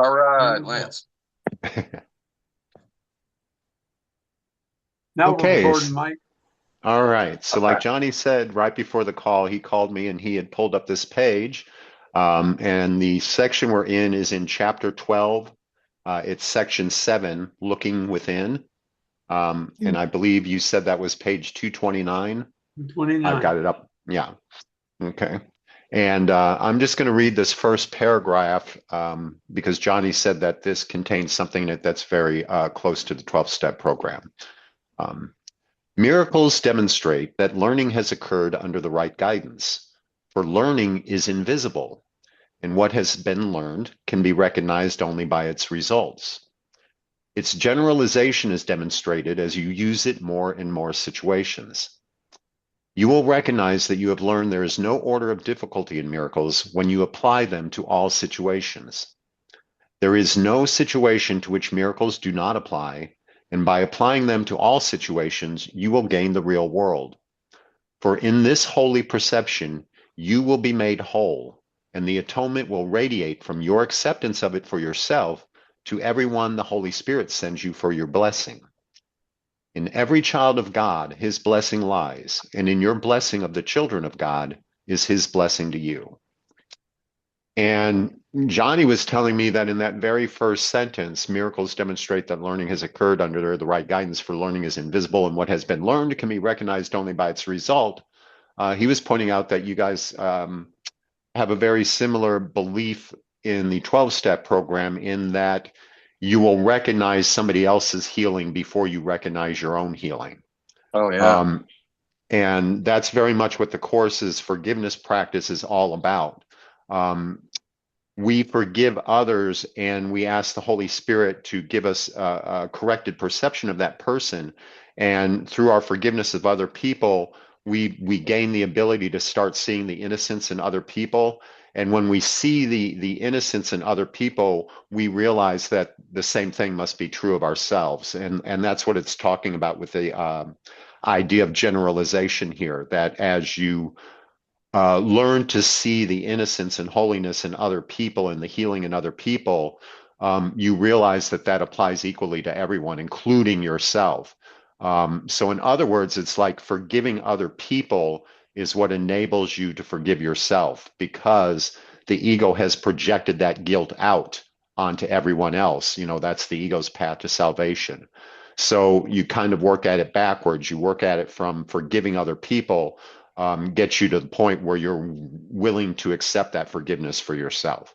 All right, Lance. Now we're Okay. recording, Mike. All right. So, like Okay. Johnny said right before the call, he called me and he had pulled up this page. And the section we're in is in chapter 12. It's section 7, Looking Within. And I believe you said that was page 229. I've 29. got it up. Yeah. Okay. And I'm just going to read this first paragraph because Johnny said that this contains something that's very close to the 12-step program. Um, Miracles demonstrate that learning has occurred under the right guidance, for learning is invisible, and what has been learned can be recognized only by its results. Its generalization is demonstrated as you use it more and more situations. You will recognize that you have learned there is no order of difficulty in miracles when you apply them to all situations. There is no situation to which miracles do not apply, and by applying them to all situations, you will gain the real world. For in this holy perception, you will be made whole, and the atonement will radiate from your acceptance of it for yourself to everyone the Holy Spirit sends you for your blessing. In every child of God, his blessing lies, and in your blessing of the children of God is his blessing to you. And Johnny was telling me that in that very first sentence, miracles demonstrate that learning has occurred under the right guidance, for learning is invisible, and what has been learned can be recognized only by its result. He was pointing out that you guys have a very similar belief in the 12-step program in that you will recognize somebody else's healing before you recognize your own healing. Oh, yeah. And that's very much what the course's forgiveness practice is all about. We forgive others and we ask the Holy Spirit to give us a corrected perception of that person. And through our forgiveness of other people, we gain the ability to start seeing the innocence in other people. And when we see the innocence in other people, we realize that the same thing must be true of ourselves. And that's what it's talking about with the idea of generalization here, that as you learn to see the innocence and holiness in other people and the healing in other people, you realize that that applies equally to everyone, including yourself. So in other words, it's like forgiving other people is what enables you to forgive yourself, because the ego has projected that guilt out onto everyone else. You know, that's the ego's path to salvation. So you kind of work at it backwards. You work at it from forgiving other people, gets you to the point where you're willing to accept that forgiveness for yourself.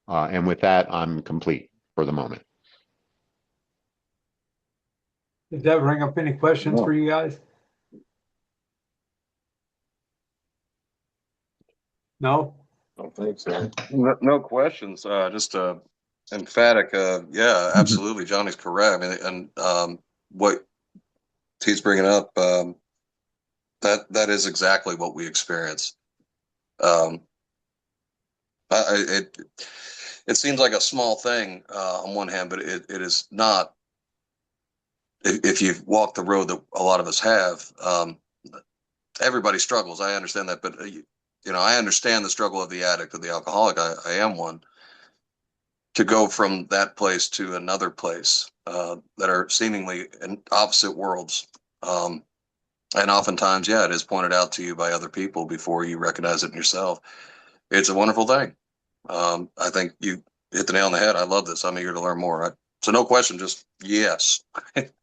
And with that, I'm complete for the moment. Did that bring up any questions for you guys? No? I don't think so. No questions. Just emphatic. Yeah, absolutely. Johnny's correct. I mean, and what he's bringing up, that is exactly what we experience. Um, it seems like a small thing on one hand, but it is not. If you've walked the road that a lot of us have, everybody struggles. I understand that, but I understand the struggle of the addict or the alcoholic. I am one. To go from that place to another place that are seemingly in opposite worlds. And oftentimes, yeah, it is pointed out to you by other people before you recognize it in yourself. It's a wonderful thing. I think you hit the nail on the head. I love this. I'm eager to learn more. So no question, just yes.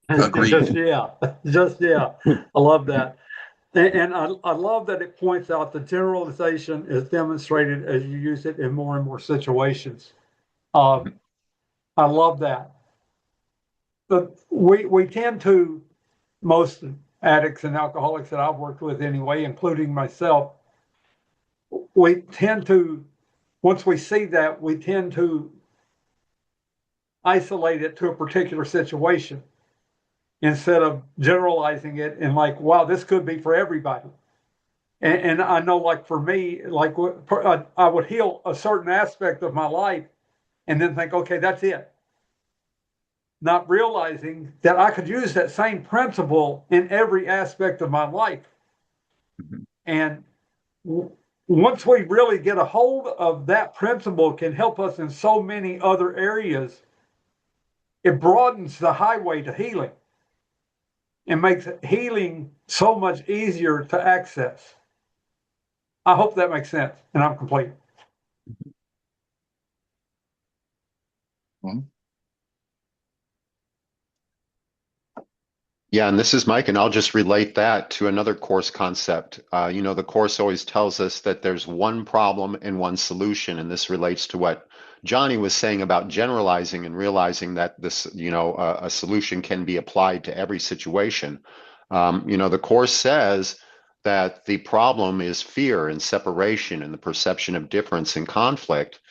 Agreed. Just yeah. I love that. And I love that it points out the generalization is demonstrated as you use it in more and more situations. I love that. But we tend to, most addicts and alcoholics that I've worked with anyway, including myself, we tend to, once we see that, we tend to isolate it to a particular situation instead of generalizing it and like, wow, this could be for everybody. And I know, like for me, like I would heal a certain aspect of my life and then think, okay, that's it. Not realizing that I could use that same principle in every aspect of my life. And once we really get a hold of that principle, can help us in so many other areas. It broadens the highway to healing and makes healing so much easier to access. I hope that makes sense, and I'm complete. Yeah, and this is Mike, and I'll just relate that to another course concept. The course always tells us that there's one problem and one solution, and this relates to what Johnny was saying about generalizing and realizing that this, a solution can be applied to every situation. The course says that the problem is fear and separation and the perception of difference and conflict.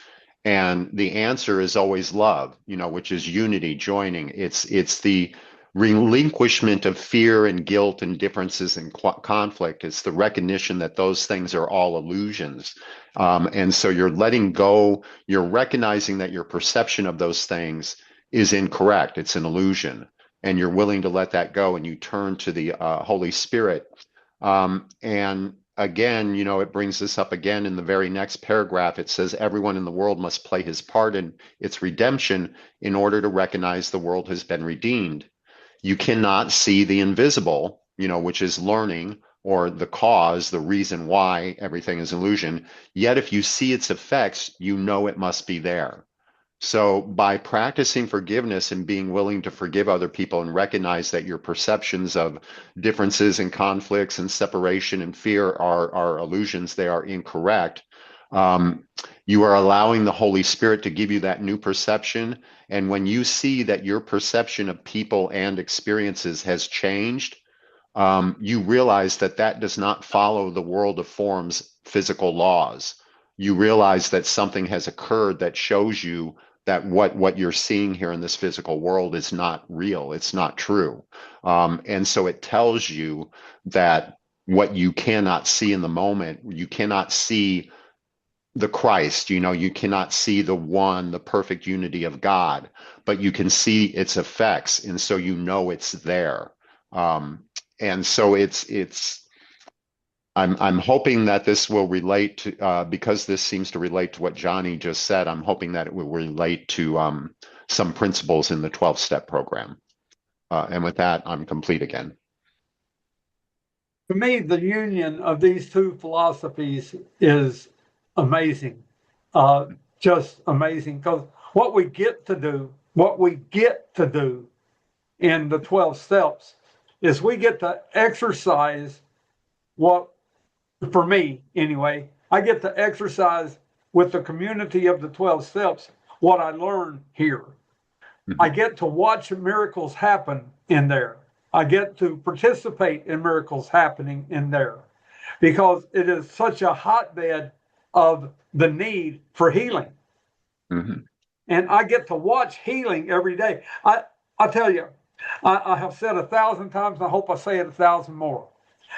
And the answer is always love, which is unity, joining. It's the relinquishment of fear and guilt and differences and conflict. It's the recognition that those things are all illusions. And so you're letting go, you're recognizing that your perception of those things is incorrect. It's an illusion. And you're willing to let that go, and you turn to the Holy Spirit. And again, it brings this up again in the very next paragraph. It says everyone in the world must play his part in its redemption in order to recognize the world has been redeemed. You cannot see the invisible, which is learning, or the cause, the reason why everything is illusion. Yet if you see its effects, it must be there. So by practicing forgiveness and being willing to forgive other people and recognize that your perceptions of differences and conflicts and separation and fear are illusions, they are incorrect, you are allowing the Holy Spirit to give you that new perception. And when you see that your perception of people and experiences has changed, you realize that does not follow the world of forms, physical laws. You realize that something has occurred that shows you that what you're seeing here in this physical world is not real. It's not true. And so it tells you that what you cannot see in the moment, you cannot see the Christ, you cannot see the perfect unity of God, but you can see its effects. And so it's there. And so I'm hoping that this will relate to, because this seems to relate to what Johnny just said, I'm hoping that it will relate to some principles in the 12-step program. And with that, I'm complete again. For me, the union of these two philosophies is amazing, just amazing, because what we get to do in the 12 steps is we get to exercise for me anyway, I get to exercise with the community of the 12 steps what I learn here. Mm-hmm. I get to watch miracles happen in there. I get to participate in miracles happening in there because it is such a hotbed of the need for healing. Mm-hmm. And I get to watch healing every day. I tell you, I have said 1,000 times, and I hope I say it 1,000 more.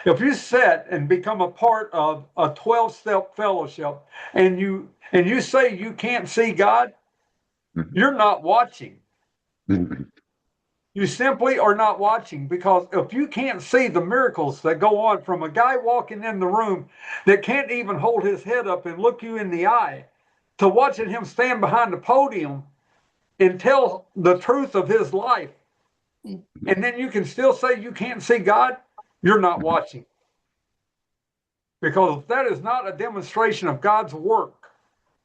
If you sit and become a part of a 12-step fellowship and you say you can't see God, mm-hmm. You're not watching. Mm-hmm. You simply are not watching, because if you can't see the miracles that go on from a guy walking in the room that can't even hold his head up and look you in the eye, to watching him stand behind the podium and tell the truth of his life, and then you can still say you can't see God, you're not watching. Because if that is not a demonstration of God's work,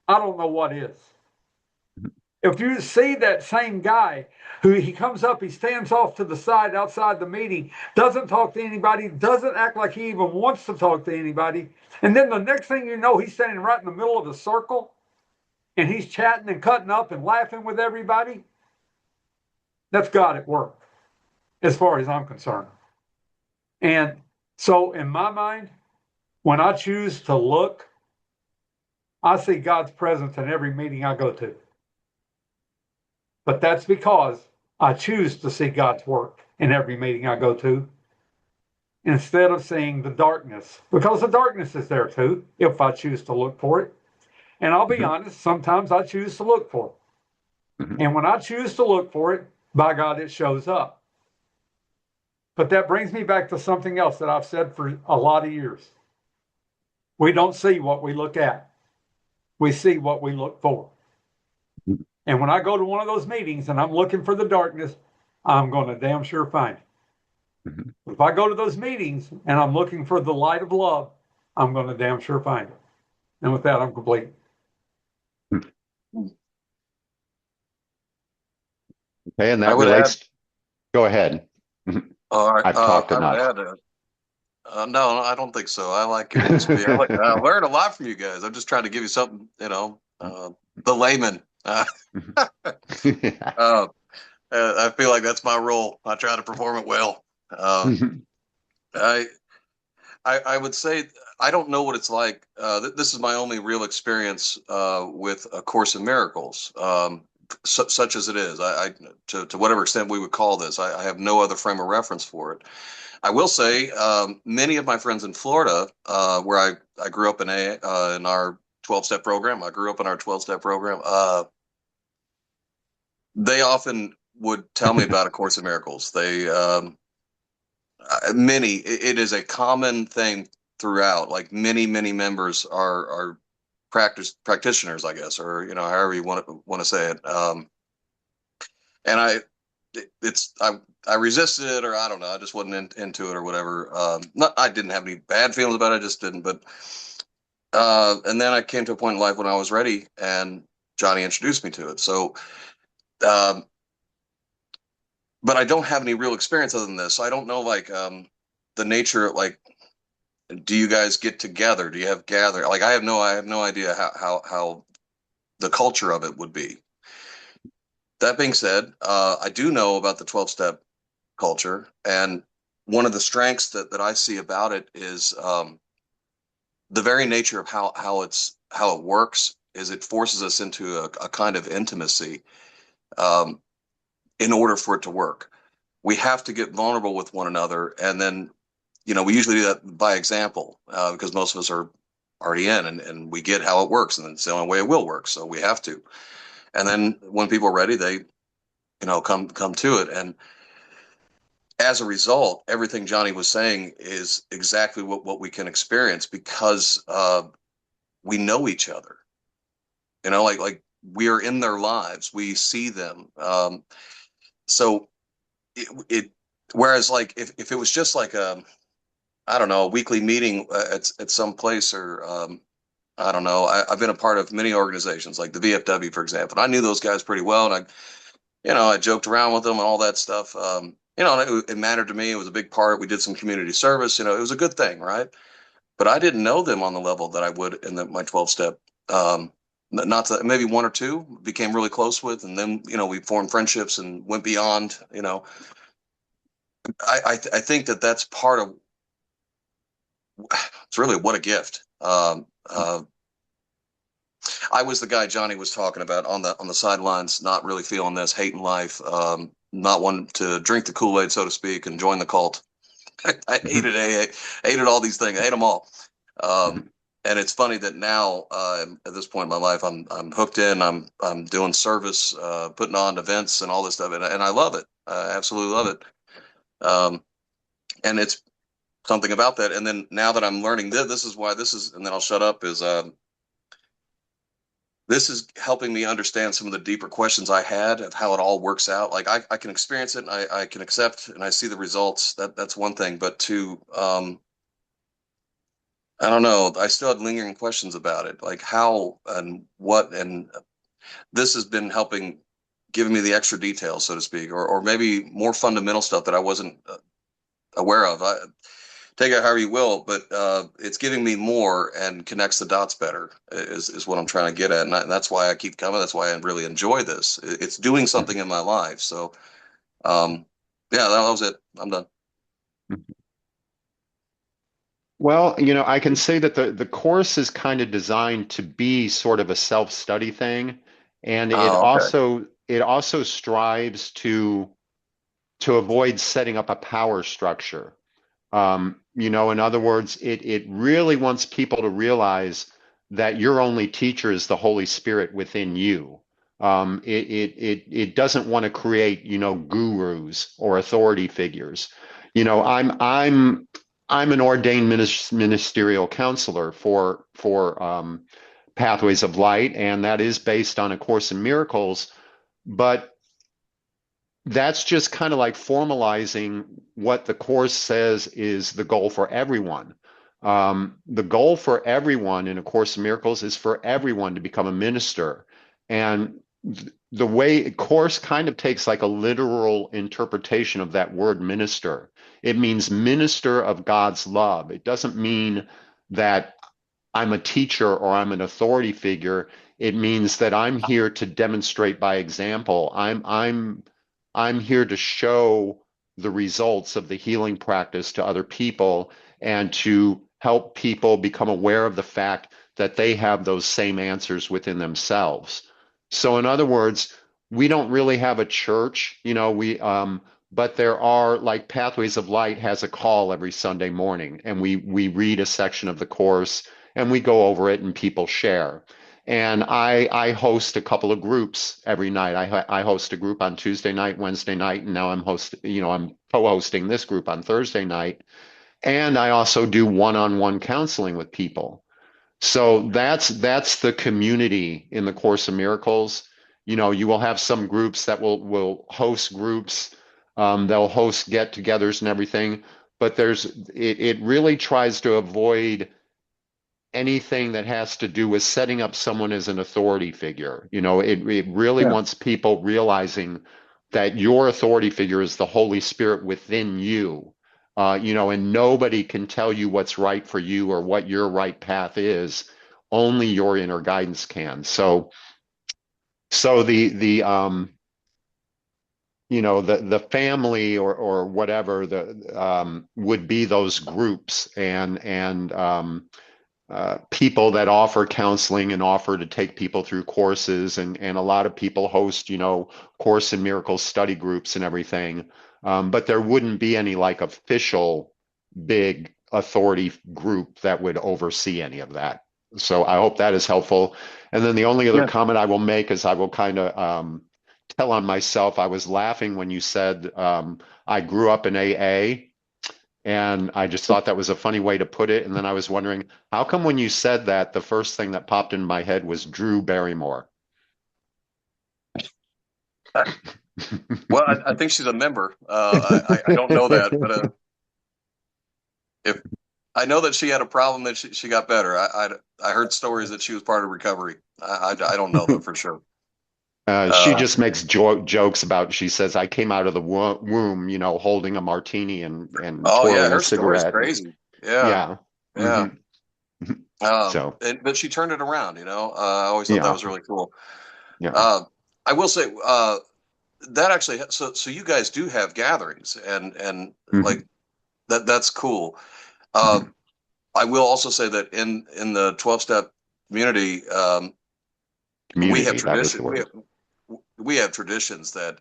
I don't know what is. If you see that same guy who he comes up, he stands off to the side outside the meeting, doesn't talk to anybody, doesn't act like he even wants to talk to anybody, and then the next thing you know, he's standing right in the middle of the circle, and he's chatting and cutting up and laughing with everybody, that's God at work, as far as I'm concerned. And so in my mind, when I choose to look, I see God's presence in every meeting I go to. But that's because I choose to see God's work in every meeting I go to, instead of seeing the darkness, because the darkness is there too, if I choose to look for it. And I'll be honest, sometimes I choose to look for it. Mm-hmm. And when I choose to look for it, by God, it shows up. But that brings me back to something else that I've said for a lot of years. We don't see what we look at. We see what we look for. And when I go to one of those meetings and I'm looking for the darkness, I'm going to damn sure find it. Mhm. If I go to those meetings and I'm looking for the light of love, I'm going to damn sure find it. And with that, I'm complete. Okay, and I that would add. relates. Go ahead. Mhm. All right. I've talked I would enough. add. No, I don't think so. I like getting to speak. I learn a lot from you guys. I'm just trying to give you something, the layman. Uh, I feel like that's my role. I try to perform it well. I, I would say I don't know what it's like. This is my only real experience with A Course in Miracles, such as it is. To whatever extent we would call this, I have no other frame of reference for it. I will say many of my friends in Florida, where I grew up in our 12-step program. I grew up in our 12-step program. They often would tell me about A Course in Miracles. It is a common thing throughout. Like many members are practitioners, I guess, or however you want to say it. And I resisted it, or I don't know, I just wasn't into it or whatever. I didn't have any bad feelings about it, I just didn't. But and then I came to a point in life when I was ready, and Johnny introduced me to it. So, um, but I don't have any real experience other than this. So I don't know, like, the nature. Like, do you guys get together? Do you have gather? Like, I have no idea how the culture of it would be. That being said, I do know about the 12-step culture, and one of the strengths that I see about it is the very nature of how it works is it forces us into a kind of intimacy um, in order for it to work. We have to get vulnerable with one another, and then we usually do that by example because most of us are already in, and we get how it works, and it's the only way it will work, so we have to. And then when people are ready, they come to it. And as a result, everything Johnny was saying is exactly what we can experience because we know each other. Like we are in their lives, we see them. So it whereas like if it was just like I don't know, a weekly meeting at some place, or I don't know. I've been a part of many organizations like the VFW, for example. I knew those guys pretty well, and I joked around with them and all that stuff. And it mattered to me. It was a big part. We did some community service. It was a good thing, right? But I didn't know them on the level that I would in my 12-step. Not to, maybe one or two became really close with, and then we formed friendships and went beyond. I think that's part of. It's really what a gift. I was the guy Johnny was talking about on the sidelines, not really feeling this, hating life, not wanting to drink the Kool-Aid, so to speak, and join the cult. I hated AA, hated all these things, I hate them all. And it's funny that now, at this point in my life, I'm hooked in. I'm doing service, putting on events and all this stuff, and I love it. I absolutely love it. And it's something about that. And then now that I'm learning this is why this is, and then I'll shut up. This is helping me understand some of the deeper questions I had of how it all works out. Like I can experience it, and I can accept, and I see the results. That's one thing, but I don't know. I still had lingering questions about it, like how and what, and this has been helping, giving me the extra details, so to speak, or maybe more fundamental stuff that I wasn't aware of. Take it however you will, but it's giving me more and connects the dots better is what I'm trying to get at. And that's why I keep coming. That's why I really enjoy this. It's doing something in my life. So, yeah, that was it. I'm done. Well, I can say that the course is kind of designed to be sort of a self-study thing, and it Oh, okay. also strives to avoid setting up a power structure. In other words, it really wants people to realize that your only teacher is the Holy Spirit within you. It doesn't want to create, gurus or authority figures. I'm I'm an ordained ministerial counselor for Pathways of Light, and that is based on A Course in Miracles. But that's just kind of like formalizing what the Course says is the goal for everyone. The goal for everyone in A Course in Miracles is for everyone to become a minister. And the way Course kind of takes like a literal interpretation of that word minister. It means minister of God's love. It doesn't mean that I'm a teacher or I'm an authority figure. It means that I'm here to demonstrate by example. I'm here to show the results of the healing practice to other people and to help people become aware of the fact that they have those same answers within themselves. So in other words, we don't really have a church, but there are, like, Pathways of Light has a call every Sunday morning, and we read a section of the Course and we go over it and people share. And I host a couple of groups every night. I host a group on Tuesday night, Wednesday night, and now I'm co-hosting this group on Thursday night. And I also do one-on-one counseling with people. So that's the community in the Course of Miracles. You will have some groups that will host groups. They'll host get-togethers and everything, but it really tries to avoid anything that has to do with setting up someone as an authority figure. It really wants people realizing that your authority figure is the Holy Spirit within you. And nobody can tell you what's right for you or what your right path is. Only your inner guidance can. So the family or whatever would be those groups and people that offer counseling and offer to take people through courses, and a lot of people host, Course in Miracles study groups and everything. But there wouldn't be any like official big authority group that would oversee any of that. So I hope that is helpful. And then the only other comment I will make is I will kind of tell on myself. I was laughing when you said I grew up in AA. And I just thought that was a funny way to put it. And then I was wondering, how come when you said that, the first thing that popped in my head was Drew Barrymore? Well, I think she's a member. I don't know that, but if I know that she had a problem that she got better. I heard stories that she was part of recovery. I don't know that for sure. She just makes jokes about, she says, I came out of the womb, holding a martini and twirling her a cigarette. Story's crazy. Yeah. Mm-hmm. But she turned it around, I always thought that was really cool. Yeah. I will say that actually, so you guys do have gatherings and like that's cool. I will also say that in the 12-step community, we have tradition. We have traditions that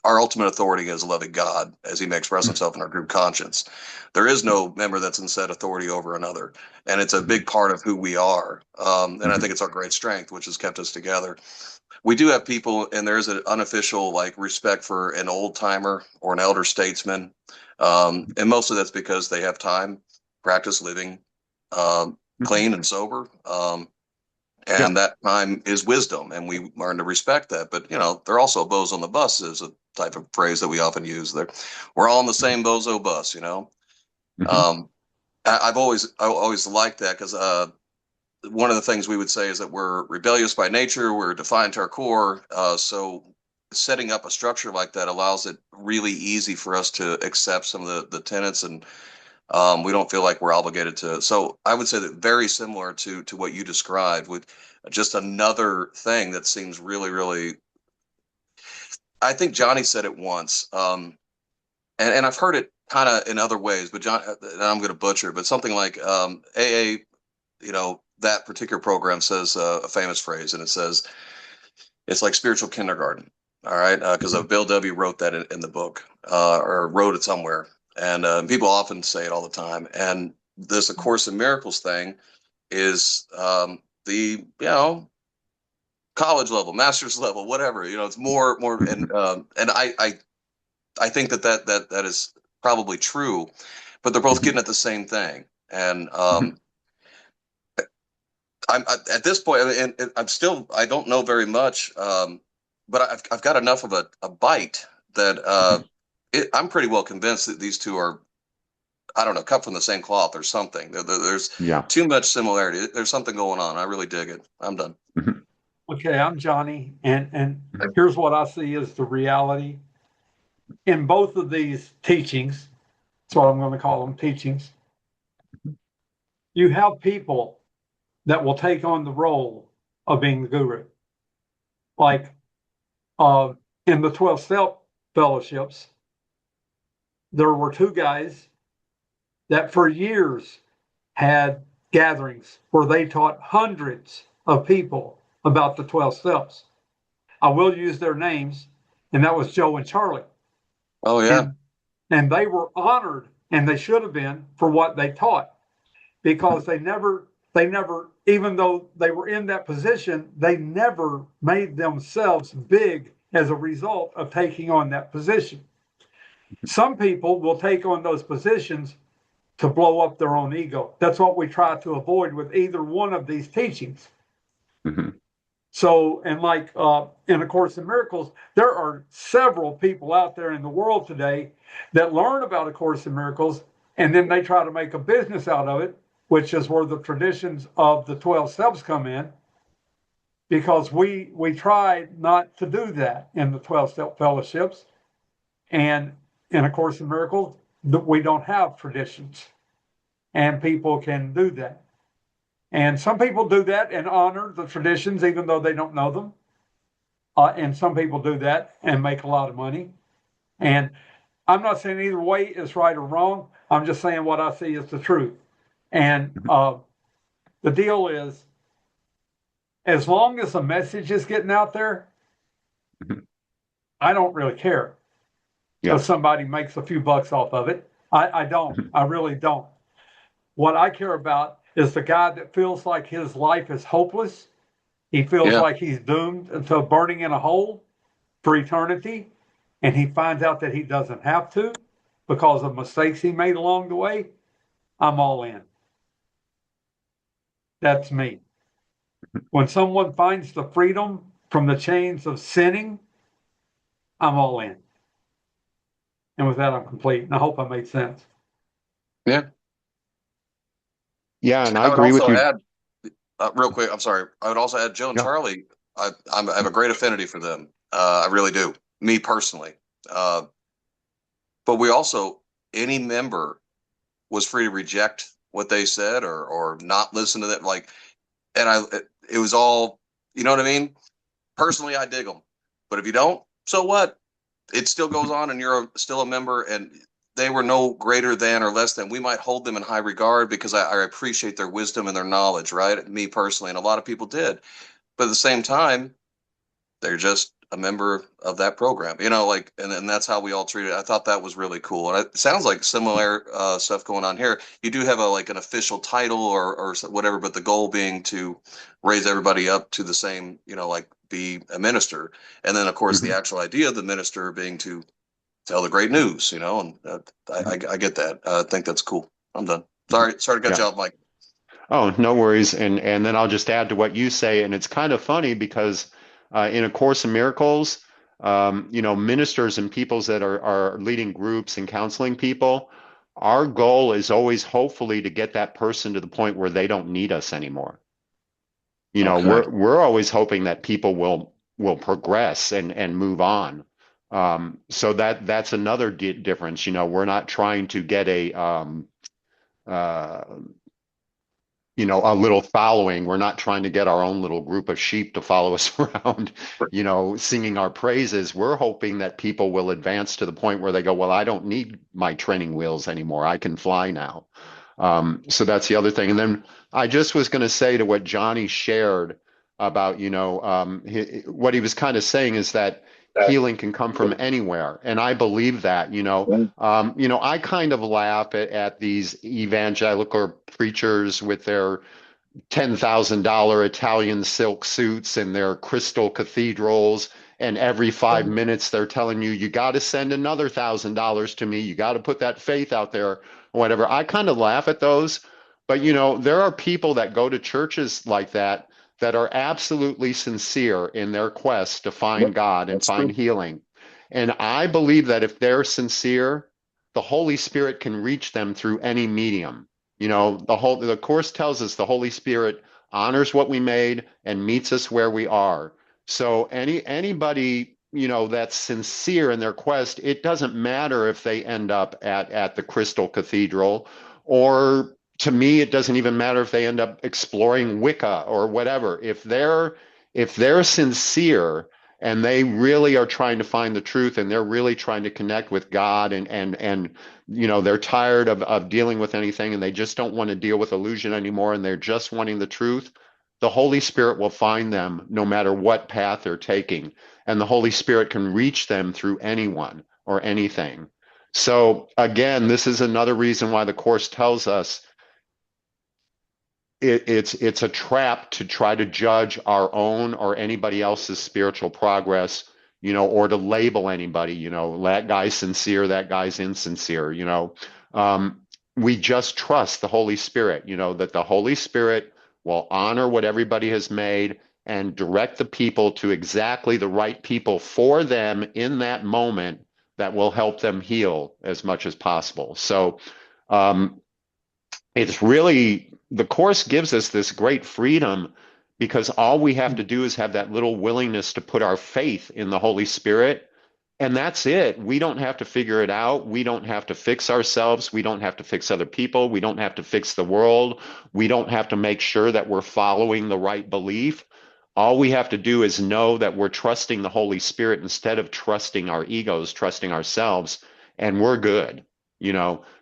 our ultimate authority is a loving God, as He may express Himself in our group conscience. There is no member that's in set authority over another, and it's a big part of who we are. And I think it's our great strength, which has kept us together. We do have people, and there is an unofficial respect for an old timer or an elder statesman, and most of that's because they have time, practice living clean and sober. And that time is wisdom, and we learn to respect that. But, they're also bows on the bus is a type of phrase that we often use. We're all on the same bozo bus, I've always liked that because one of the things we would say is that we're rebellious by nature, we're defiant to our core. So setting up a structure like that allows it really easy for us to accept some of the tenets, and we don't feel like we're obligated to. So I would say that very similar to what you described, with just another thing that seems really, really, I think Johnny said it once, and I've heard it kind of in other ways, but John, and I'm going to butcher it, but something like AA, that particular program says a famous phrase, and it says, it's like spiritual kindergarten. All right. Because Bill W. wrote that in the book, or wrote it somewhere. And people often say it all the time. And this A Course in Miracles thing is the, college level, master's level, whatever, it's more, and I think that is probably true. but they're both getting at the same thing. And I'm at this point, and I don't know very much, but I've got enough of a bite that I'm pretty well convinced that these two are, I don't know, cut from the same cloth or something. There's Yeah. too much similarity. There's something going on. I really dig it. I'm done. Okay, I'm Johnny, and here's what I see as the reality in both of these teachings. That's what I'm going to call them, teachings. You have people that will take on the role of being the guru. Like in the 12-step fellowships, there were two guys that for years had gatherings where they taught hundreds of people about the 12 steps. I will use their names, and that was Joe and Charlie. Oh, yeah. And they were honored, and they should have been, for what they taught, because they never, even though they were in that position, they never made themselves big as a result of taking on that position. Some people will take on those positions to blow up their own ego. That's what we try to avoid with either one of these teachings. So, and like in A Course in Miracles, there are several people out there in the world today that learn about A Course in Miracles, and then they try to make a business out of it, which is where the traditions of the 12 steps come in, because we tried not to do that in the 12-step fellowships. And in A Course in Miracles, we don't have traditions, and people can do that. And some people do that and honor the traditions, even though they don't know them. And some people do that and make a lot of money. And I'm not saying either way is right or wrong. I'm just saying what I see is the truth. And the deal is, as long as the message is getting out there, I don't really care if somebody makes a few bucks off of it. I don't. I really don't. What I care about is the guy that feels like his life is hopeless. He feels like he's doomed to burning in a hole for eternity. And he finds out that he doesn't have to because of mistakes he made along the way. I'm all in. That's me. When someone finds the freedom from the chains of sinning, I'm all in. And with that, I'm complete. And I hope I made sense. Yeah. Yeah, and I agree with you. Add, real quick, I'm sorry. I would also add Joe and Charlie. I have a great affinity for them. I really do. Me personally. But we also, any member was free to reject what they said or not listen to that. Like, and it was all, you know what I mean? Personally, I dig them. But if you don't, so what? It still goes on, and you're still a member, and they were no greater than or less than. We might hold them in high regard because I appreciate their wisdom and their knowledge, right? Me personally, and a lot of people did. But at the same time, they're just a member of that program, you know, like, and that's how we all treat it. I thought that was really cool. And it sounds like similar stuff going on here. You do have an official title or whatever, but the goal being to raise everybody up to the same, you know, like be a minister. And then, of course, the actual idea of the minister being to tell the great news, you know, and I get that. I think that's cool. I'm done. Sorry to cut you off, Mike. Oh, no worries. And then I'll just add to what you say. And it's kind of funny because in A Course in Miracles, you know, ministers and peoples that are leading groups and counseling people, our goal is always hopefully to get that person to the point where they don't need us anymore. You know, we're always hoping that people will progress and move on. So that's another difference. You know, we're not trying to get you know, a little following. We're not trying to get our own little group of sheep to follow us around, you know, singing our praises. We're hoping that people will advance to the point where they go, well, I don't need my training wheels anymore. I can fly now. So that's the other thing. And then I just was going to say to what Johnny shared about, you know, what he was kind of saying is that healing can come from anywhere. And I believe that, you know, I kind of laugh at these evangelical preachers with their $10,000 Italian silk suits and their crystal cathedrals. And every 5 minutes they're telling you, you got to send another $1,000 to me. You got to put that faith out there. whatever. I kind of laugh at those, but there are people that go to churches like that are absolutely sincere in their quest to find God and That's find true. healing. And I believe that if they're sincere, the Holy Spirit can reach them through any medium. The Course tells us the Holy Spirit honors what we made and meets us where we are. So anybody, that's sincere in their quest, it doesn't matter if they end up at the Crystal Cathedral, or to me, it doesn't even matter if they end up exploring Wicca or whatever. If they're sincere and they really are trying to find the truth, and they're really trying to connect with God, and they're tired of dealing with anything, and they just don't want to deal with illusion anymore, and they're just wanting the truth, the Holy Spirit will find them no matter what path they're taking. And the Holy Spirit can reach them through anyone or anything. So again, this is another reason why the Course tells us it's a trap to try to judge our own or anybody else's spiritual progress, or to label anybody, that guy's sincere, that guy's insincere. We just trust the Holy Spirit, that the Holy Spirit will honor what everybody has made and direct the people to exactly the right people for them in that moment that will help them heal as much as possible. So it's really, the Course gives us this great freedom, because all we have to do is have that little willingness to put our faith in the Holy Spirit. And that's it. We don't have to figure it out. We don't have to fix ourselves. We don't have to fix other people. We don't have to fix the world. We don't have to make sure that we're following the right belief. All we have to do is know that we're trusting the Holy Spirit instead of trusting our egos, trusting ourselves, and we're good.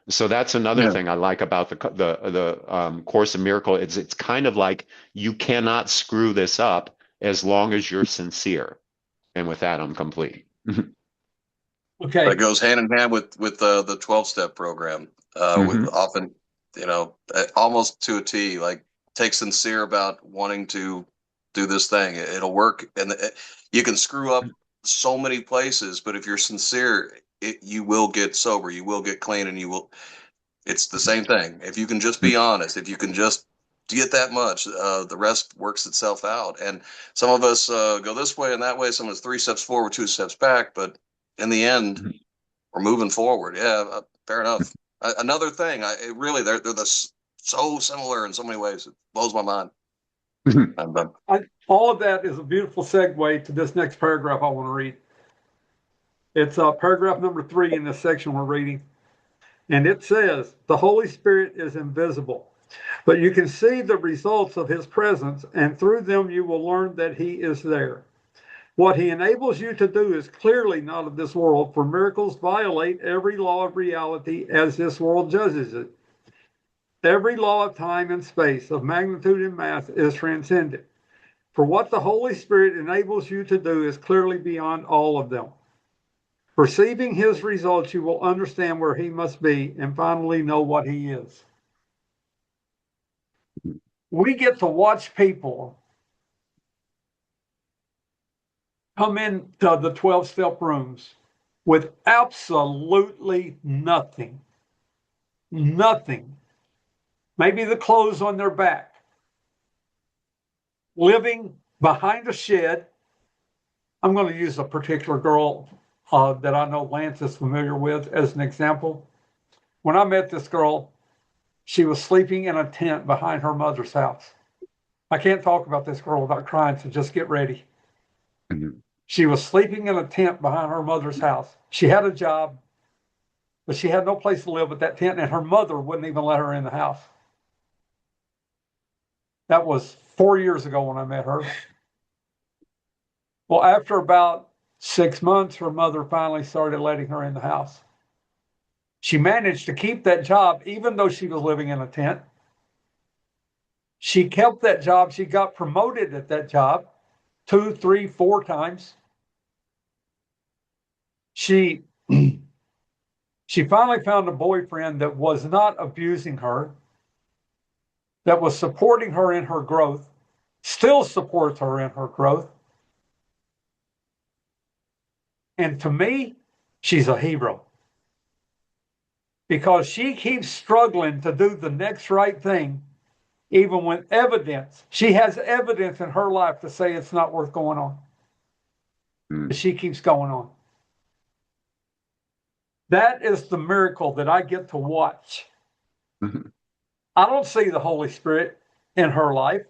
So that's another thing I like about the Course in Miracles. It's kind of like, you cannot screw this up as long as you're sincere. And with that, I'm complete. Okay. That goes hand in hand with the 12-step program. With often, almost to a T, like, take sincere about wanting to do this thing. It'll work, and you can screw up so many places, but if you're sincere, you will get sober, you will get clean, and it's the same thing. If you can just be honest, if you can just get that much, the rest works itself out. And some of us go this way and that way. Some of us 3 steps forward, 2 steps back, but in the end, we're moving forward. Yeah, fair enough. Another thing, they're so similar in so many ways. It blows my mind. All of that is a beautiful segue to this next paragraph I want to read. It's paragraph number 3 in this section we're reading. And it says, the Holy Spirit is invisible, but you can see the results of his presence, and through them you will learn that he is there. What he enables you to do is clearly not of this world, for miracles violate every law of reality as this world judges it. Every law of time and space, of magnitude and mass, is transcended. For what the Holy Spirit enables you to do is clearly beyond all of them. Perceiving his results, you will understand where he must be and finally know what he is. We get to watch people come into the 12-step rooms with absolutely nothing. Nothing. Maybe the clothes on their back. Living behind a shed. I'm going to use a particular girl that I know Lance is familiar with as an example. When I met this girl, she was sleeping in a tent behind her mother's house. I can't talk about this girl without crying, so just get ready. She was sleeping in a tent behind her mother's house. She had a job, but she had no place to live but that tent, and her mother wouldn't even let her in the house. That was 4 years ago when I met her. Well, after about 6 months, her mother finally started letting her in the house. She managed to keep that job, even though she was living in a tent. She kept that job. She got promoted at that job 2, 3, 4 times. She finally found a boyfriend that was not abusing her, that was supporting her in her growth, still supports her in her growth. And to me, she's a hero. because she keeps struggling to do the next right thing, even when evidence, she has evidence in her life to say it's not worth going on. But she keeps going on. That is the miracle that I get to watch. I don't see the Holy Spirit in her life,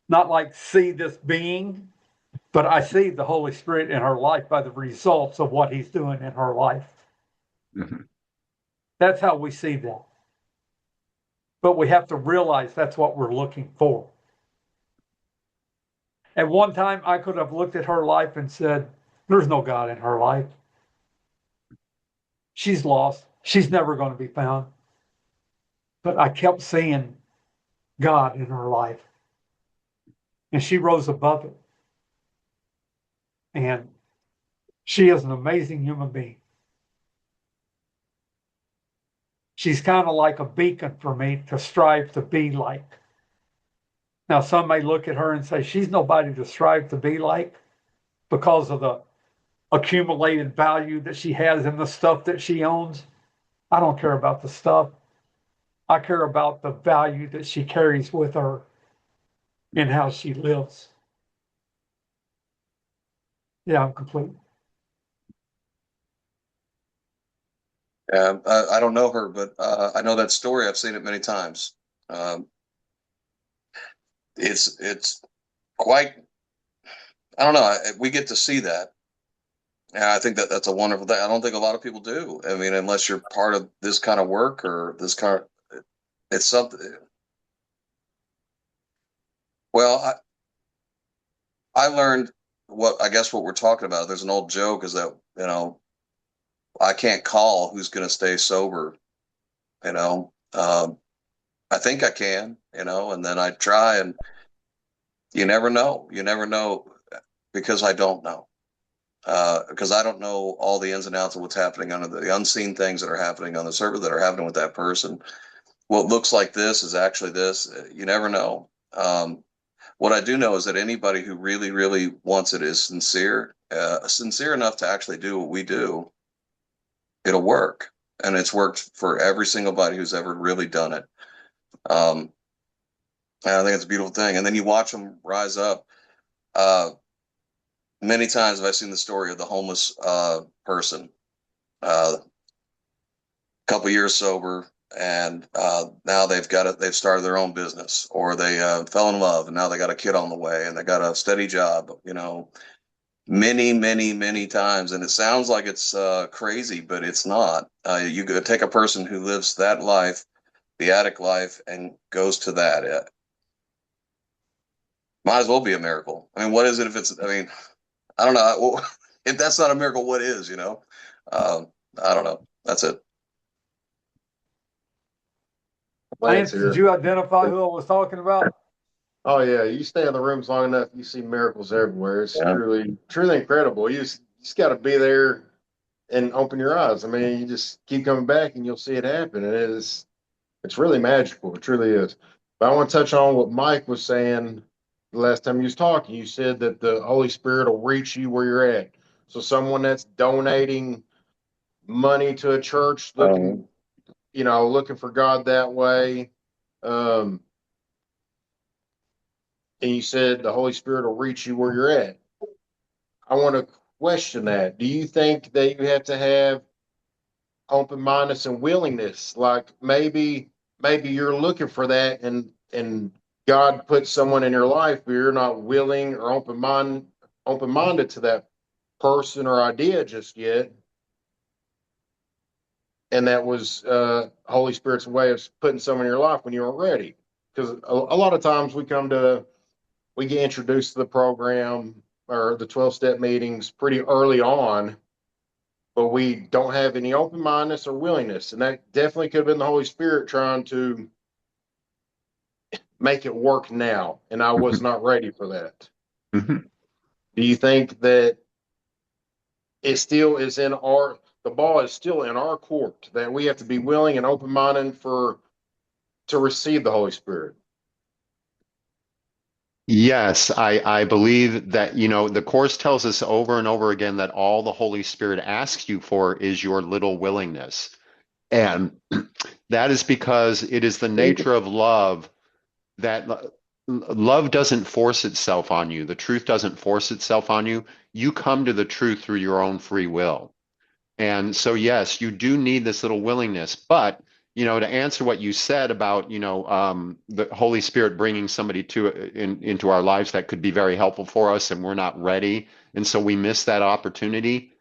not like see this being, but I see the Holy Spirit in her life by the results of what he's doing in her life. That's how we see that. But we have to realize that's what we're looking for. At one time, I could have looked at her life and said, there's no God in her life. She's lost. She's never going to be found. But I kept seeing God in her life. And she rose above it. And she is an amazing human being. She's kind of like a beacon for me to strive to be like. Now, some may look at her and say, she's nobody to strive to be like because of the accumulated value that she has in the stuff that she owns. I don't care about the stuff. I care about the value that she carries with her and how she lives. Yeah, I'm complete. I don't know her, but I know that story. I've seen it many times. It's quite, I don't know. We get to see that. And I think that's a wonderful thing. I don't think a lot of people do. I mean, unless you're part of this kind of work or this kind of, it's something. Well, I learned I guess what we're talking about. There's an old joke is that, I can't call who's going to stay sober, I think I can, and then I try, and you never know. You never know because I don't know. Because I don't know all the ins and outs of what's happening under the unseen things that are happening on the server that are happening with that person. What looks like this is actually this. You never know. What I do know is that anybody who really, really wants it is sincere enough to actually do what we do. It'll work. And it's worked for every single body who's ever really done it. And I think it's a beautiful thing. And then you watch them rise up. Many times have I seen the story of the homeless person, couple years sober, and now they've started their own business, or they fell in love, and now they got a kid on the way, and they got a steady job, many, many, many times. And it sounds like it's crazy, but it's not. You could take a person who lives that life, the addict life, and goes to that. Might as well be a miracle. I mean, what is it if it's, I don't know. Well, if that's not a miracle, what is, I don't know. That's it. Lance, did you identify who I was talking about? Oh yeah, you stay in the rooms long enough, you see miracles everywhere. It's truly, truly incredible. You just got to be there and open your eyes. I mean, you just keep coming back and you'll see it happen. And it's really magical. It truly is. But I want to touch on what Mike was saying the last time you was talking. You said that the Holy Spirit will reach you where you're at. So someone that's donating money to a church looking for God that way. And you said the Holy Spirit will reach you where you're at. I want to question that. Do you think that you have to have open-mindedness and willingness? Like maybe you're looking for that and God put someone in your life, but you're not willing or open-minded to that person or idea just yet. And that was Holy Spirit's way of putting someone in your life when you weren't ready. Because a lot of times we get introduced to the program or the 12-step meetings pretty early on, but we don't have any open-mindedness or willingness. And that definitely could have been the Holy Spirit trying to make it work now. And I was not ready for that. Do you think that it still is the ball is still in our court, that we have to be willing and open-minded to receive the Holy Spirit? Yes, I believe that, the Course tells us over and over again that all the Holy Spirit asks you for is your little willingness. And that is because it is the nature of love that love doesn't force itself on you. The truth doesn't force itself on you. You come to the truth through your own free will. And so, yes, you do need this little willingness. But, to answer what you said about, the Holy Spirit bringing somebody into our lives that could be very helpful for us and we're not ready. And so we miss that opportunity.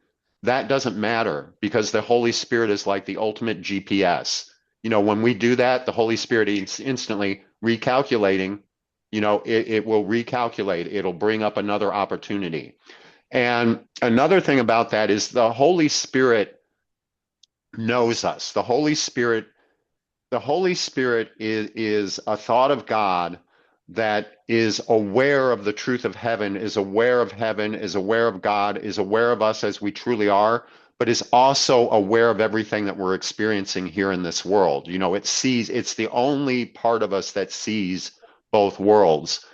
That doesn't matter because the Holy Spirit is like the ultimate GPS. When we do that, the Holy Spirit is instantly recalculating, it will recalculate. It'll bring up another opportunity. And another thing about that is the Holy Spirit knows us. The Holy Spirit is a thought of God that is aware of the truth of heaven, is aware of heaven, is aware of God, is aware of us as we truly are, but is also aware of everything that we're experiencing here in this world. It's the only part of us that sees both worlds.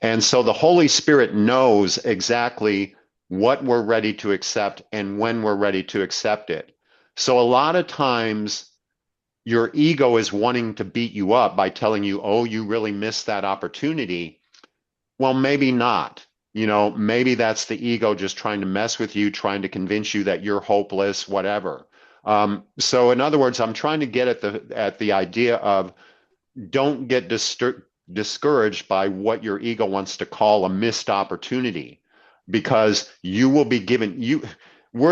And so the Holy Spirit knows exactly what we're ready to accept and when we're ready to accept it. So a lot of times your ego is wanting to beat you up by telling you, oh, you really missed that opportunity. Well, maybe not. Maybe that's the ego just trying to mess with you, trying to convince you that you're hopeless, whatever. So in other words, I'm trying to get at the idea of don't get discouraged by what your ego wants to call a missed opportunity, because we're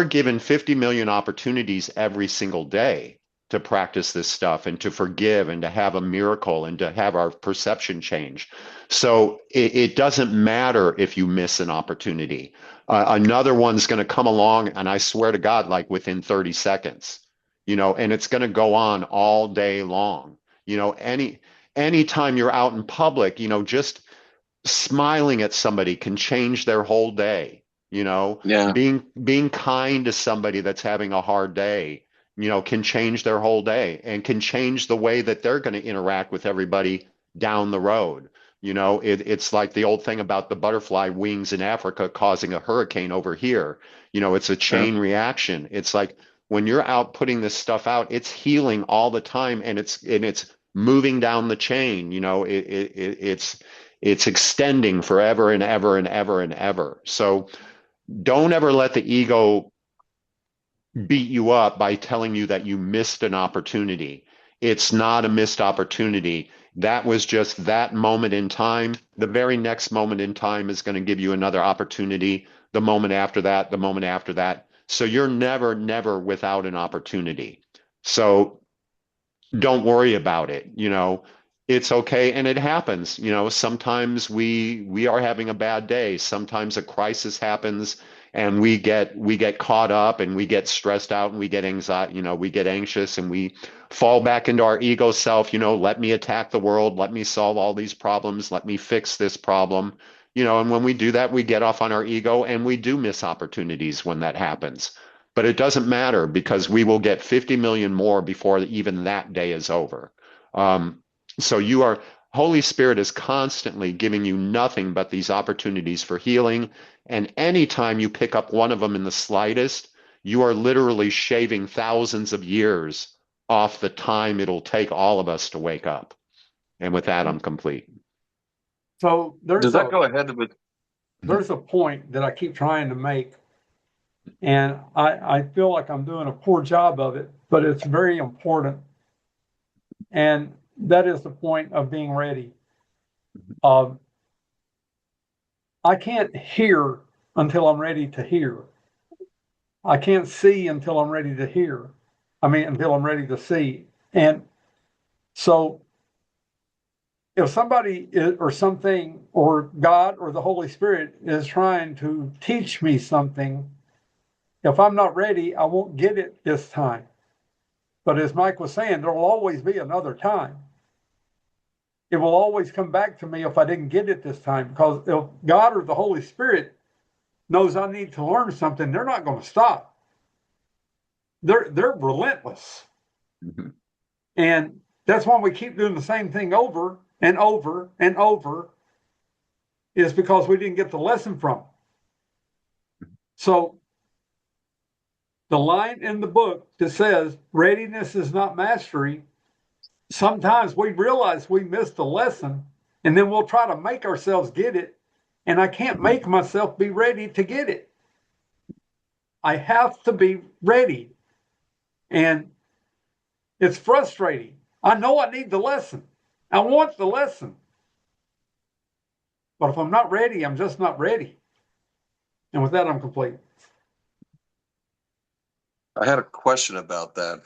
given 50 million opportunities every single day to practice this stuff and to forgive and to have a miracle and to have our perception change. So it doesn't matter if you miss an opportunity. Another one's going to come along, and I swear to God, like within 30 seconds, and it's going to go on all day long. Anytime you're out in public, just smiling at somebody can change their whole day. Yeah. Being kind to somebody that's having a hard day, can change their whole day and can change the way that they're going to interact with everybody down the road. It's like the old thing about the butterfly wings in Africa causing a hurricane over here. It's a chain reaction. It's like when you're out putting this stuff out, it's healing all the time, and it's moving down the chain. It's extending forever and ever and ever and ever. So don't ever let the ego beat you up by telling you that you missed an opportunity. It's not a missed opportunity. That was just that moment in time. The very next moment in time is going to give you another opportunity. The moment after that, the moment after that. So you're never, never without an opportunity. So don't worry about it. It's okay. And it happens. Sometimes we are having a bad day. Sometimes a crisis happens and we get caught up and we get stressed out and we get anxiety, we get anxious and we fall back into our ego self, let me attack the world, let me solve all these problems, let me fix this problem. And when we do that, we get off on our ego and we do miss opportunities when that happens. But it doesn't matter because we will get 50 million more before even that day is over. So Holy Spirit is constantly giving you nothing but these opportunities for healing. And anytime you pick up one of them in the slightest, you are literally shaving thousands of years off the time it'll take all of us to wake up. And with that, I'm complete. So Does that go ahead with? there's a point that I keep trying to make, and I feel like I'm doing a poor job of it, but it's very important. And that is the point of being ready. I can't hear until I'm ready to hear. I can't see until I'm ready to hear. Until I'm ready to see. And so if somebody or something or God or the Holy Spirit is trying to teach me something, if I'm not ready, I won't get it this time. But as Mike was saying, there will always be another time. It will always come back to me if I didn't get it this time, because if God or the Holy Spirit knows I need to learn something, they're not going to stop. They're relentless. Mm-hmm. And that's why we keep doing the same thing over and over and over, is because we didn't get the lesson from it. So The line in the book that says readiness is not mastery, sometimes we realize we missed the lesson and then we'll try to make ourselves get it. And I can't make myself be ready to get it. I have to be ready. And it's frustrating. I know I need the lesson. I want the lesson. But if I'm not ready, I'm just not ready. And with that, I'm complete. I had a question about that.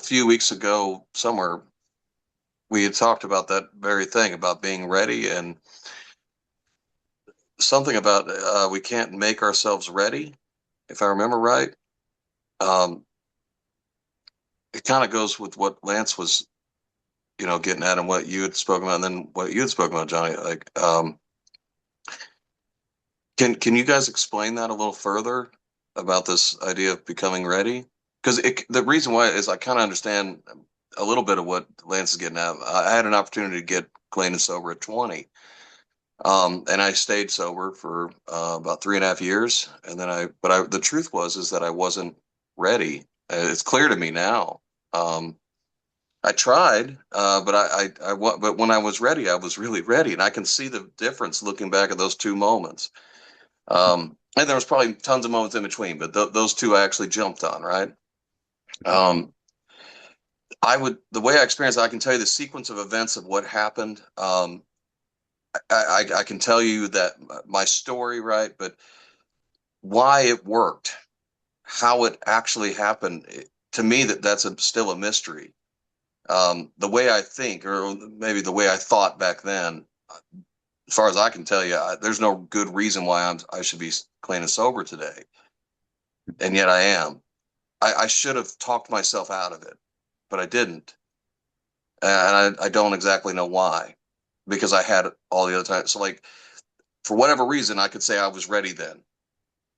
Few weeks ago, somewhere, we had talked about that very thing, about being ready, and something about we can't make ourselves ready, if I remember right. It kind of goes with what Lance was, getting at, and what you had spoken about, and then what you had spoken about, Johnny. Like, can you guys explain that a little further about this idea of becoming ready? Because the reason why is I kind of understand a little bit of what Lance is getting at. I had an opportunity to get clean and sober at 20. And I stayed sober for about 3.5 years. And then the truth is that I wasn't ready. It's clear to me now. I tried, but when I was ready, I was really ready. And I can see the difference looking back at those two moments. And there was probably tons of moments in between, but those two I actually jumped on, right? The way I experienced it, I can tell you the sequence of events of what happened. I can tell you that my story, right? But why it worked, how it actually happened, to me, that's still a mystery. The way I think, or maybe the way I thought back then, as far as I can tell you, there's no good reason why I should be clean and sober today. And yet I am. I should have talked myself out of it, but I didn't. And I don't exactly know why, because I had it all the other time. So, like, for whatever reason, I could say I was ready then,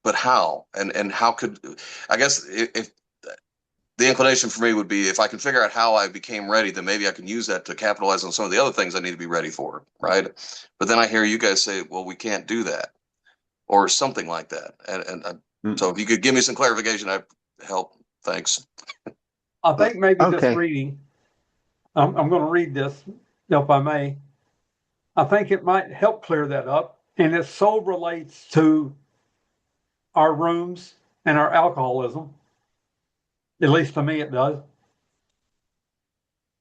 but how? And how could, I guess if the inclination for me would be, if I can figure out how I became ready, then maybe I can use that to capitalize on some of the other things I need to be ready for, right? But then I hear you guys say, well, we can't do that, or something like that. So if you could give me some clarification, I'd help. Thanks. I think maybe this Okay. reading, I'm going to read this, if I may. I think it might help clear that up. And it so relates to our rooms and our alcoholism. At least to me, it does.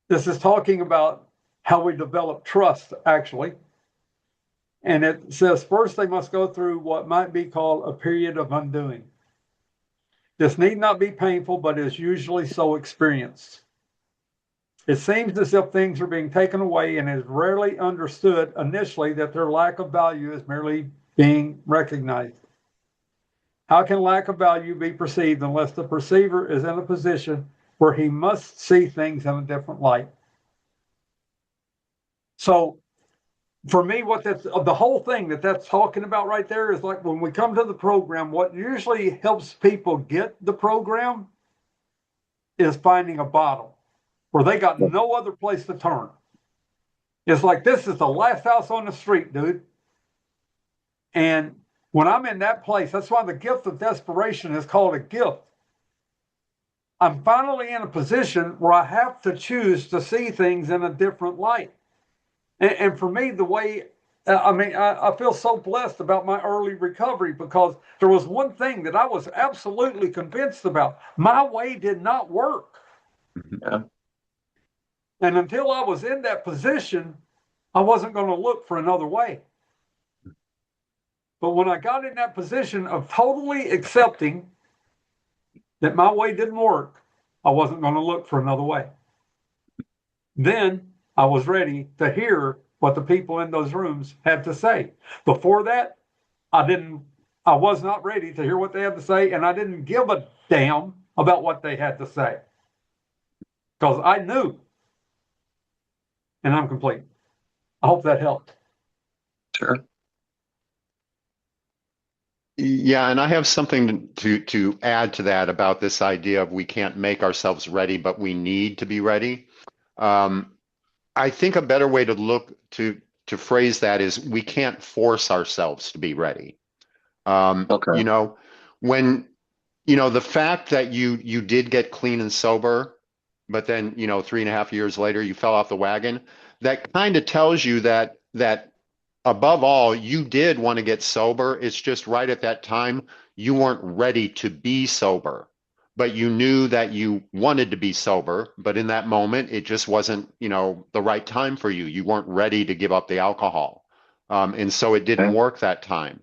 This is talking about how we develop trust, actually. And it says, first, they must go through what might be called a period of undoing. This need not be painful, but is usually so experienced. It seems as if things are being taken away, and it is rarely understood initially that their lack of value is merely being recognized. How can lack of value be perceived unless the perceiver is in a position where he must see things in a different light? So for me, what that's the whole thing that's talking about right there is, like, when we come to the program, what usually helps people get the program is finding a bottle where they got no other place to turn. It's like, this is the last house on the street, dude. And when I'm in that place, that's why the gift of desperation is called a gift. I'm finally in a position where I have to choose to see things in a different light. And for me, the way, I feel so blessed about my early recovery, because there was one thing that I was absolutely convinced about. My way did not work. Yeah. And until I was in that position, I wasn't going to look for another way. But when I got in that position of totally accepting that my way didn't work, I wasn't going to look for another way. Then I was ready to hear what the people in those rooms had to say. Before that, I was not ready to hear what they had to say, and I didn't give a damn about what they had to say, because I knew. And I'm complete. I hope that helped. Sure. Yeah, and I have something to add to that about this idea of we can't make ourselves ready, but we need to be ready. I think a better way to look to phrase that is, we can't force ourselves to be ready. Okay. When the fact that you did get clean and sober, but then 3.5 years later you fell off the wagon, that kind of tells you that above all, you did want to get sober. It's just right at that time, you weren't ready to be sober, but you knew that you wanted to be sober. But in that moment, it just wasn't, the right time for you. You weren't ready to give up the alcohol. And so it didn't Okay. work that time.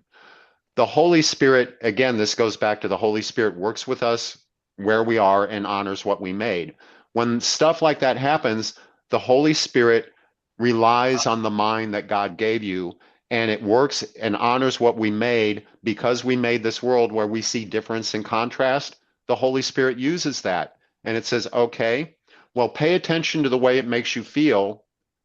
The Holy Spirit, again, this goes back to the Holy Spirit works with us where we are and honors what we made. When stuff like that happens, the Holy Spirit relies on the mind that God gave you, and it works and honors what we made because we made this world where we see difference and contrast. The Holy Spirit uses that, and it says, okay, well, pay attention to the way it makes you feel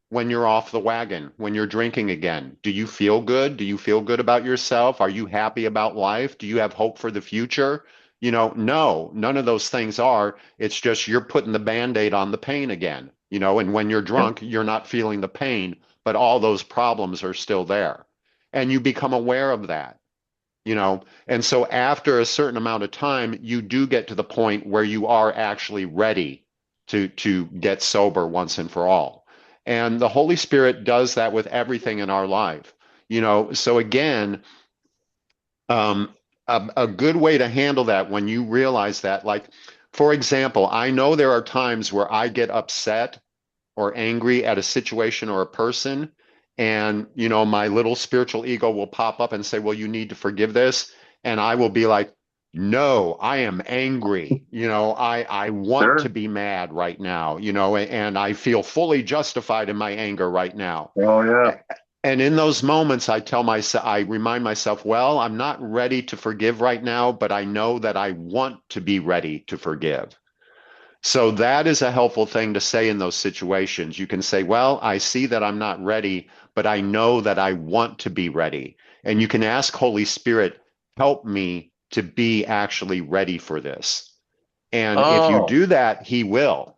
when you're off the wagon, when you're drinking again. Do you feel good? Do you feel good about yourself? Are you happy about life? Do you have hope for the future? No, none of those things are. It's just you're putting the Band-Aid on the pain again, and when you're drunk, you're not feeling the pain, but all those problems are still there. And you become aware of that, and so after a certain amount of time, you do get to the point where you are actually ready to get sober once and for all. And the Holy Spirit does that with everything in our life. So again, a good way to handle that when you realize that, like, for example, I know there are times where I get upset or angry at a situation or a person, and, my little spiritual ego will pop up and say, well, you need to forgive this. And I will be like, no, I am angry. I want to Sure. be mad right now, and I feel fully justified in my anger right now. Oh yeah. And in those moments, I remind myself, well, I'm not ready to forgive right now, but I know that I want to be ready to forgive. So that is a helpful thing to say in those situations. You can say, well, I see that I'm not ready, but I know that I want to be ready. And you can ask Holy Spirit, help me to be actually ready for this. And if you Oh do that, he will.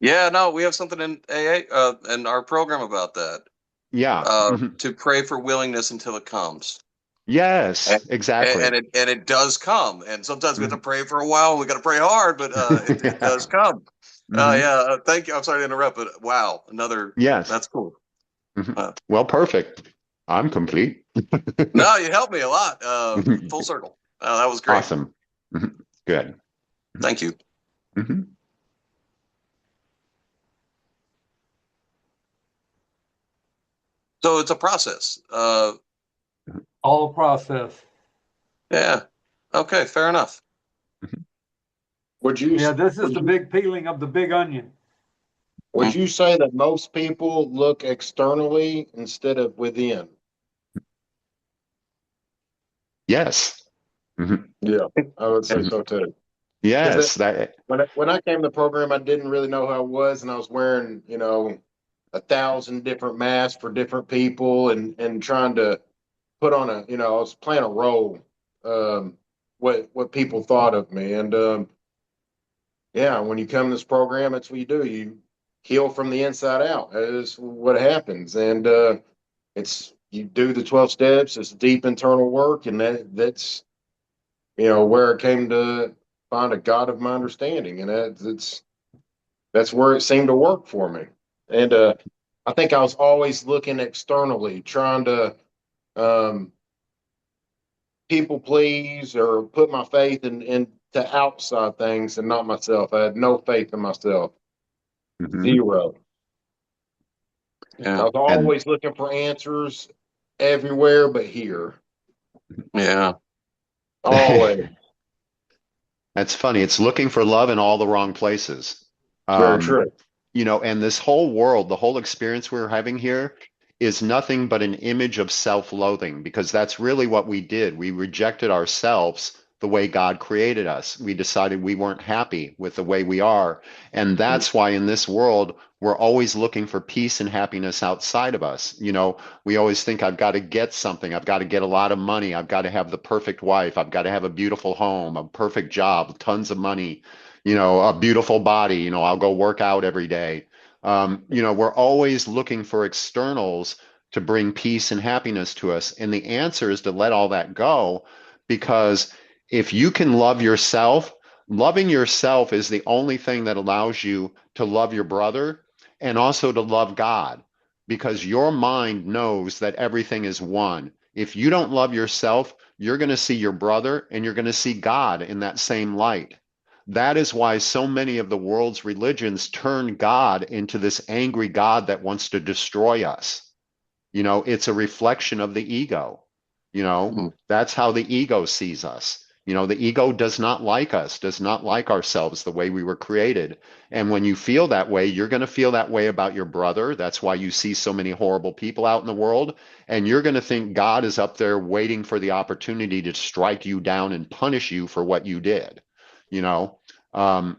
yeah. No, we have something in AA in our program about that. Yeah. To pray for willingness until it comes. And, Yes, exactly. and it does come. And sometimes we have to pray for a while. We got to pray hard, but it does come. Mhm. Yeah. Thank you. I'm sorry to interrupt, but wow, Yes. that's cool. Mhm. Uh, Well, perfect. I'm complete. no, you helped me a lot. Full circle. That was great. Awesome. Mhm. Good. Thank you. Mhm. So it's a process. All process. Yeah. Okay. Fair enough. Would you Yeah, this is would the you, big peeling of the big onion. would you say that most people look externally instead of within? Yes. Mhm. Yeah, I would say so too. Because Yes, that when I came to the program, I didn't really know who I was, and I was wearing 1,000 different masks for different people, and trying to put on I was playing a role, what people thought of me, and yeah, when you come to this program, that's what you do. You heal from the inside out. That is what happens, and it's you do the 12 steps. It's deep internal work, and that's where I came to find a God of my understanding, and that's where it seemed to work for me. And I think I was always looking externally, trying to um, people please or put my faith into outside things and not myself. I had no faith in myself, mhm. zero. I Yeah. was And always looking for answers everywhere but here. Yeah. Always. that's funny. It's looking for love in all the wrong places. Very Um, true. and this whole world, the whole experience we're having here is nothing but an image of self-loathing because that's really what we did. We rejected ourselves the way God created us. We decided we weren't happy with the way we are. And that's why in this world, we're always looking for peace and happiness outside of us. We always think, I've got to get something. I've got to get a lot of money. I've got to have the perfect wife. I've got to have a beautiful home, a perfect job, tons of money, a beautiful body. I'll go work out every day. We're always looking for externals to bring peace and happiness to us. And the answer is to let all that go because if you can love yourself, loving yourself is the only thing that allows you to love your brother and also to love God, because your mind knows that everything is one. If you don't love yourself, you're going to see your brother and you're going to see God in that same light. That is why so many of the world's religions turn God into this angry God that wants to destroy us. It's a reflection of the ego. That's how the ego sees us. The ego does not like us, does not like ourselves the way we were created. And when you feel that way, you're going to feel that way about your brother. That's why you see so many horrible people out in the world. And you're going to think God is up there waiting for the opportunity to strike you down and punish you for what you did. You know, um,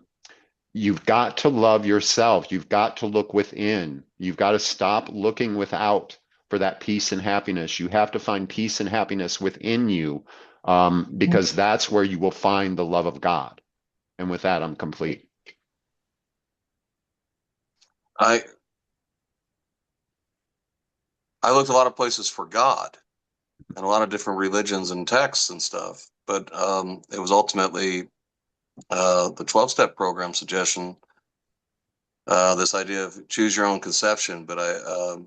you've got to love yourself. You've got to look within. You've got to stop looking without for that peace and happiness. You have to find peace and happiness within you, because that's where you will find the love of God. And with that, I'm complete. I I looked a lot of places for God and a lot of different religions and texts and stuff, but it was ultimately the 12-step program suggestion, this idea of choose your own conception. But I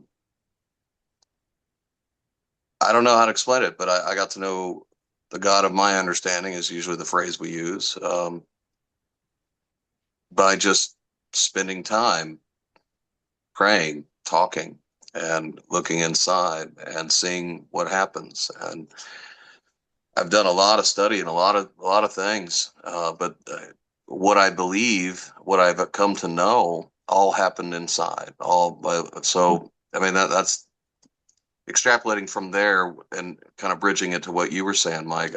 don't know how to explain it, but I got to know the God of my understanding is usually the phrase we use, by just spending time praying, talking, and looking inside and seeing what happens. And I've done a lot of study and a lot of things, but what I believe, what I've come to know, all happened inside. So I mean that's extrapolating from there and kind of bridging it to what you were saying, Mike.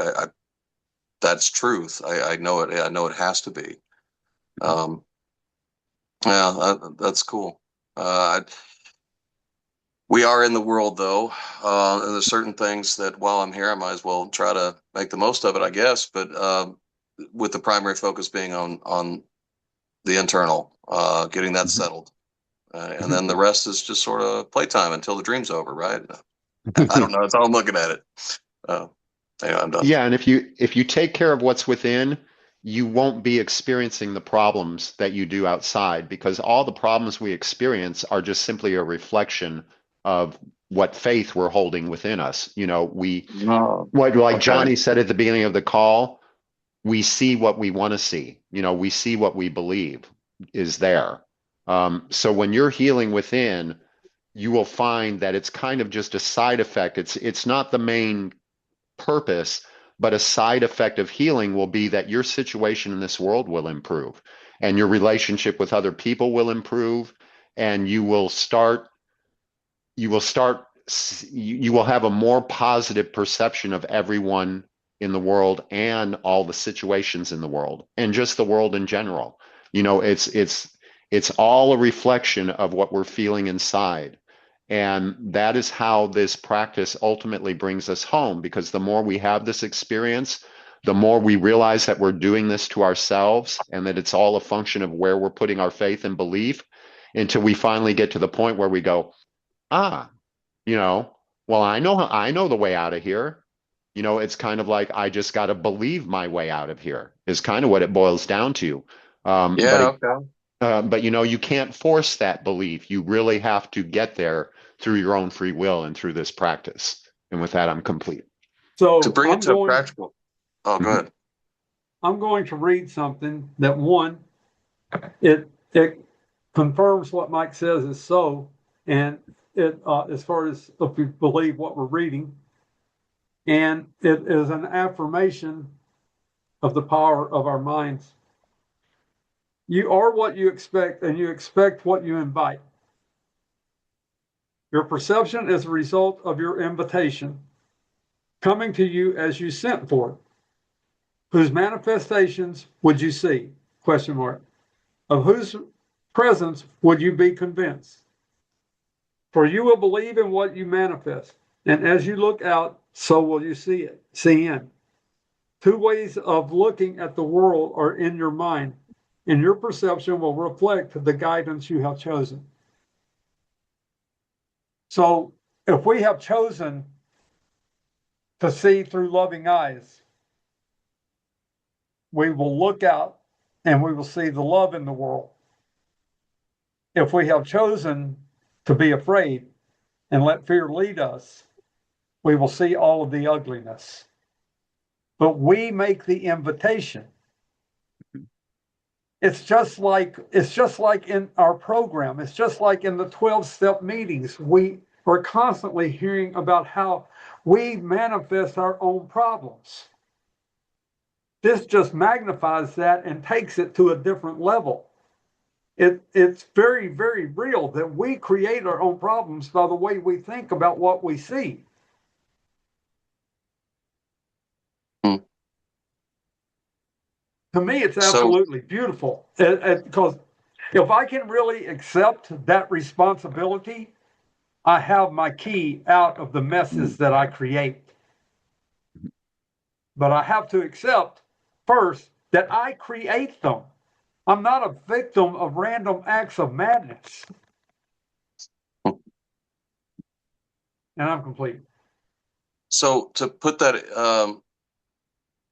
That's truth. I know it. I know it has to be. Yeah, that's cool. We are in the world, though, and there's certain things that while I'm here, I might as well try to make the most of it, I guess. But with the primary focus being on the internal, getting that settled, and then the rest is just sort of playtime until the dream's over, right? I don't know. That's how I'm looking at it. Anyway, I'm done. Yeah, and if you take care of what's within, you won't be experiencing the problems that you do outside, because all the problems we experience are just simply a reflection of what faith we're holding within us. Oh, Like okay. Johnny said at the beginning of the call, we see what we want to see. We see what we believe is there. So when you're healing within, you will find that it's kind of just a side effect. It's not the main purpose, but a side effect of healing will be that your situation in this world will improve and your relationship with other people will improve, and you will have a more positive perception of everyone in the world and all the situations in the world and just the world in general. It's all a reflection of what we're feeling inside. And that is how this practice ultimately brings us home, because the more we have this experience, the more we realize that we're doing this to ourselves and that it's all a function of where we're putting our faith and belief, until we finally get to the point where we go, ah, you know, well, I know the way out of here. It's kind of like I just got to believe my way out of here is kind of what it boils down to. Um, but Yeah. it, Okay. but you can't force that belief. You really have to get there through your own free will and through this practice. And with that, I'm complete. To So bring it to a practical. Oh, go Mhm. ahead. I'm going to read something that it confirms what Mike says is so, and it as far as if we believe what we're reading, and it is an affirmation of the power of our minds. You are what you expect, and you expect what you invite. Your perception is a result of your invitation coming to you as you sent for it. Whose manifestations would you see? Question mark. Of whose presence would you be convinced? For you will believe in what you manifest, and as you look out, so will you see in. Two ways of looking at the world are in your mind, and your perception will reflect the guidance you have chosen. So if we have chosen to see through loving eyes, we will look out and we will see the love in the world. If we have chosen to be afraid and let fear lead us, we will see all of the ugliness. But we make the invitation. It's just like in our program. It's just like in the 12-step meetings. We're constantly hearing about how we manifest our own problems. This just magnifies that and takes it to a different level. It's very, very real that we create our own problems by the way we think about what we see. To me, it's absolutely beautiful, because if I can really accept that responsibility, I have my key out of the messes that I create. But I have to accept first that I create them. I'm not a victim of random acts of madness. And I'm complete. So to put that,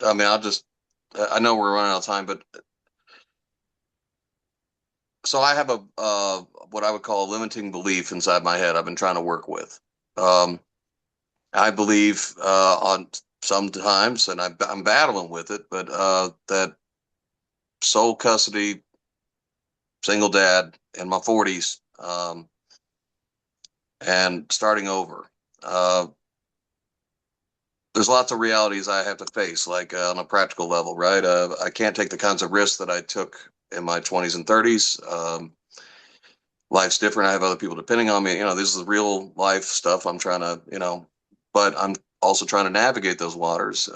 I mean, I know we're running out of time, but so I have what I would call a limiting belief inside my head I've been trying to work with. I believe on sometimes, and I'm battling with it, but that sole custody, single dad in my 40s, and starting over. There's lots of realities I have to face, like on a practical level, right? I can't take the kinds of risks that I took in my 20s and 30s. Life's different. I have other people depending on me. This is real life stuff I'm trying to, but I'm also trying to navigate those waters.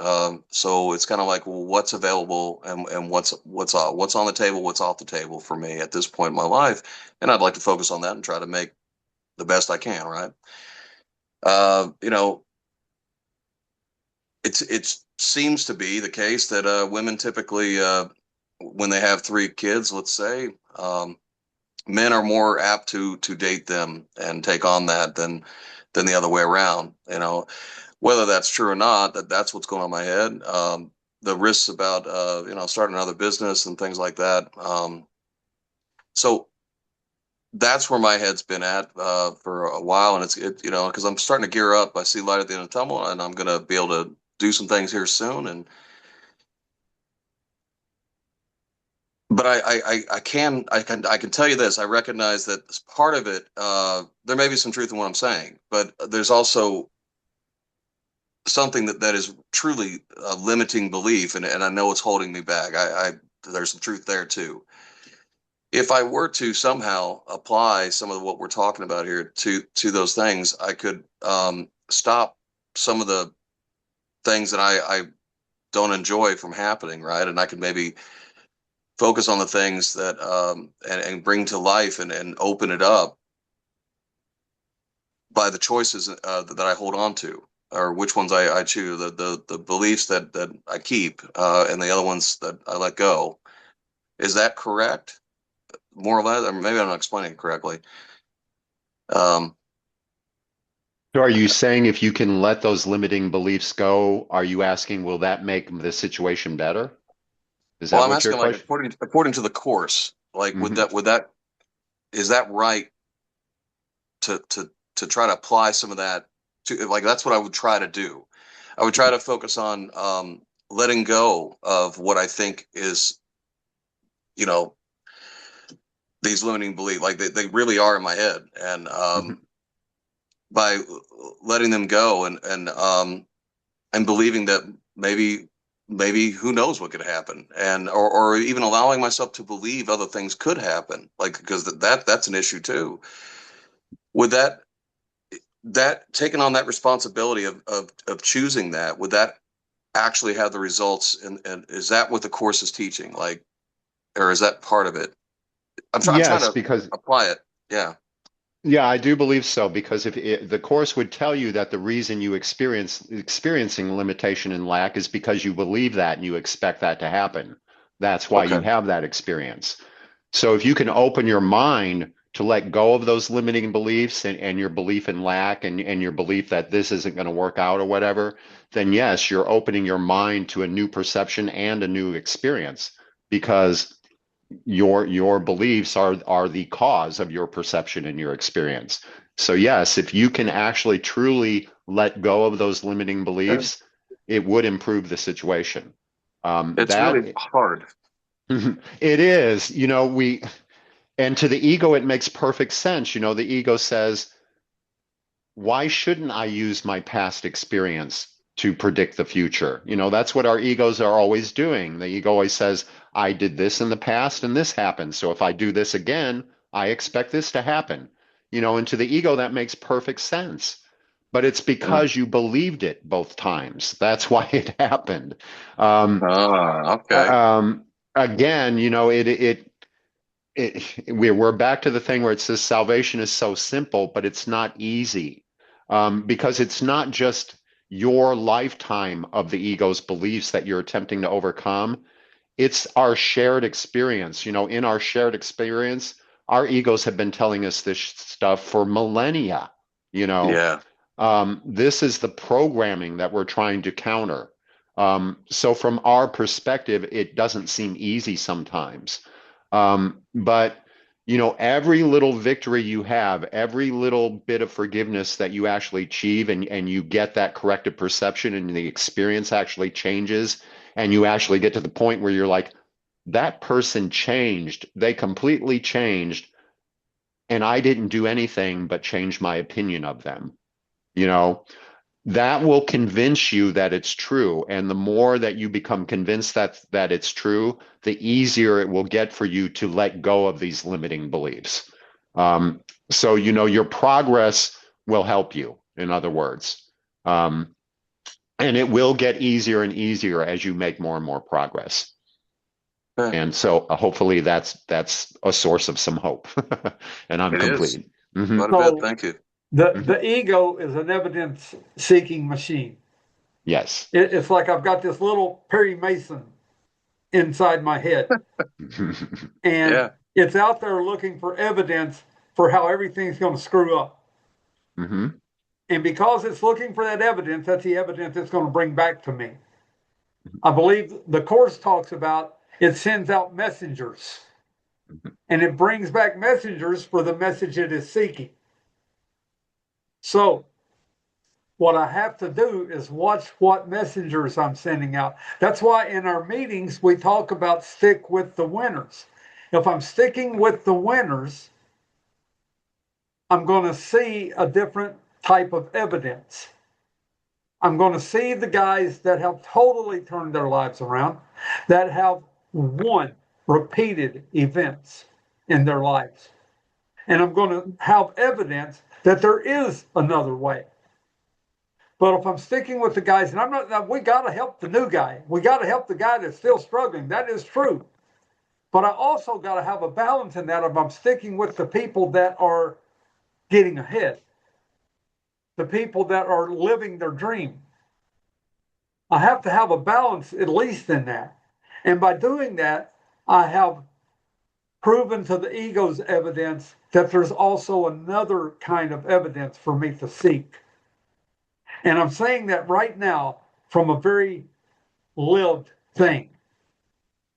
So it's kind of like, well, what's available and what's on the table, what's off the table for me at this point in my life. And I'd like to focus on that and try to make the best I can, right? It seems to be the case that women typically, when they have 3 kids, let's say, men are more apt to date them and take on that than the other way around. Whether that's true or not, that's what's going on in my head. The risks about starting another business and things like that. So that's where my head's been at for a while, and it's because I'm starting to gear up. I see light at the end of the tunnel, and I'm going to be able to do some things here soon. But I can tell you this. I recognize that part of it, there may be some truth in what I'm saying, but there's also something that is truly a limiting belief, and I know it's holding me back. There's some truth there too. If I were to somehow apply some of what we're talking about here to those things, I could stop some of the things that I don't enjoy from happening, right? And I could maybe focus on the things that and bring to life and open it up by the choices that I hold on to, or which ones I choose, the beliefs that I keep, and the other ones that I let go. Is that correct? More or less, or maybe I'm not explaining it correctly. So are you saying if you can let those limiting beliefs go, are you asking, will that make the situation better? Is that well, I'm what your asking, question? like, according to the course, like, would that is that right to try to apply some of that to, like, that's what I would try to do. I would try to focus on letting go of what I think is, these limiting beliefs, like they really are in my head, and by letting them go and believing that maybe who knows what could happen, and or even allowing myself to believe other things could happen, like, because that's an issue too. Would that taking on that responsibility of choosing that, would that actually have the results, and is that what the course is teaching, like, or is that part of it? I'm trying Yes, to because apply it. Yeah. I do believe so, because the course would tell you that the reason you experiencing limitation and lack is because you believe that and you expect that to happen. That's why you Okay. have that experience. So if you can open your mind to let go of those limiting beliefs and your belief in lack and your belief that this isn't going to work out or whatever, then yes, you're opening your mind to a new perception and a new experience, because your beliefs are the cause of your perception and your experience. So yes, if you can actually truly let go of those limiting beliefs, it would improve the situation. It's really hard. It is, and to the ego, it makes perfect sense. The ego says, why shouldn't I use my past experience to predict the future? That's what our egos are always doing. The ego always says, I did this in the past and this happened. So if I do this again, I expect this to happen. And to the ego, that makes perfect sense. But it's because you believed it both times. That's why it happened. Okay. Again, we're back to the thing where it says salvation is so simple, but it's not easy, because it's not just your lifetime of the ego's beliefs that you're attempting to overcome. It's our shared experience. In our shared experience, our egos have been telling us this stuff for millennia. Yeah. This is the programming that we're trying to counter. So from our perspective, it doesn't seem easy sometimes. But every little victory you have, every little bit of forgiveness that you actually achieve, and you get that corrective perception and the experience actually changes, and you actually get to the point where you're like, that person changed, they completely changed, and I didn't do anything but change my opinion of them. That will convince you that it's true. And the more that you become convinced that it's true, the easier it will get for you to let go of these limiting beliefs. So, your progress will help you, in other words. And it will get easier and easier as you make more and more progress. And so hopefully that's a source of some hope. And I'm complete. Quite a bit. Thank you. The ego is an evidence-seeking machine. Yes. It's like I've got this little Perry Mason inside my head. And it's out there looking for evidence for how everything's going to screw up. Mm-hmm. And because it's looking for that evidence, that's the evidence it's going to bring back to me. I believe the Course talks about it sends out messengers. And it brings back messengers for the message it is seeking. So what I have to do is watch what messengers I'm sending out. That's why in our meetings, we talk about stick with the winners. If I'm sticking with the winners, I'm going to see a different type of evidence. I'm going to see the guys that have totally turned their lives around, that have won repeated events in their lives. And I'm going to have evidence that there is another way. But if I'm sticking with the guys, and we got to help the new guy. We got to help the guy that's still struggling. That is true. But I also got to have a balance in that if I'm sticking with the people that are getting ahead, the people that are living their dream. I have to have a balance at least in that. And by doing that, I have proven to the ego's evidence that there's also another kind of evidence for me to seek. And I'm saying that right now from a very lived thing,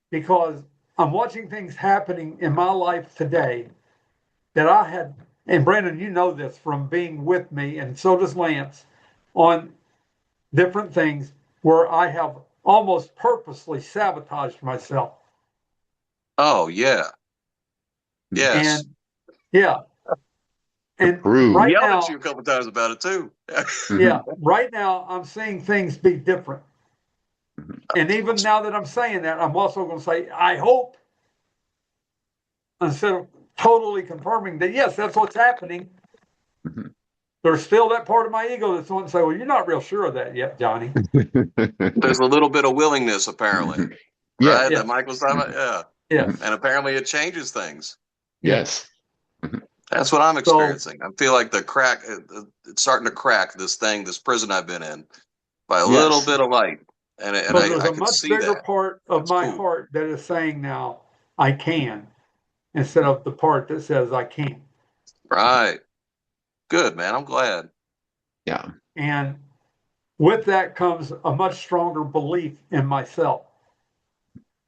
because I'm watching things happening in my life today that I had, and Brandon, you know this from being with me, and so does Lance, on different things where I have almost purposely sabotaged myself. Oh, yeah. Yes. And yeah. And right now, yelled at you a couple times about it too. Yeah. Right now, I'm seeing things be different. And even now that I'm saying that, I'm also going to say, I hope, instead of totally confirming that, yes, that's what's happening. There's still that part of my ego that's wanting to say, well, you're not real sure of that yet, Johnny. There's a little bit of willingness, apparently. Yeah. Right? That Mike was talking about. Yeah. Yes. And apparently it changes things. Yes. That's what I'm experiencing. I feel like it's starting to crack this prison I've been in by a little bit of light. And there's a much bigger part of my heart that is saying now, I can, instead of the part that says I can't. Right. Good, man. I'm glad. Yeah. And with that comes a much stronger belief in myself.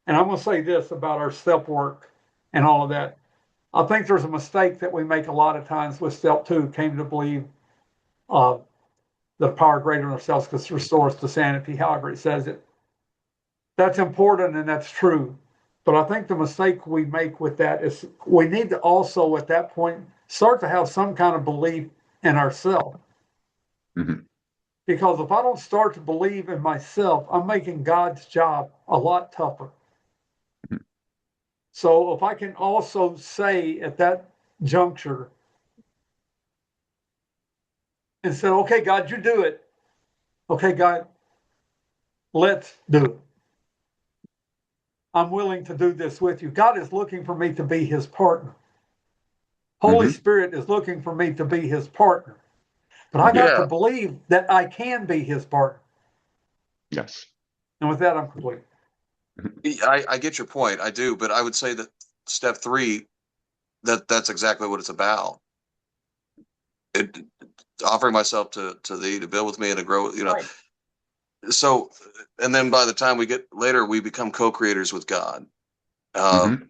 And I'm going to say this about our step work and all of that. I think there's a mistake that we make a lot of times with step 2, came to believe uh, the power greater than ourselves because restores to sanity, however it says it. That's important and that's true. But I think the mistake we make with that is we need to also at that point start to have some kind of belief in ourselves. Mm-hmm. Because if I don't start to believe in myself, I'm making God's job a lot tougher. Mm-hmm. So if I can also say at that juncture, and say, okay, God, you do it. Okay, God, let's do it. I'm willing to do this with you. God is looking for me to be his partner. Holy Mm-hmm. Spirit is looking for me to be his partner. But I got to Yeah. believe that I can be his partner. Yes. And with that, I'm complete. I get your point. I do, but I would say that step 3, that's exactly what it's about. Offering myself to thee to build with me and to grow, Right. So, and then by the time we get later, we become co-creators with God. Mm-hmm.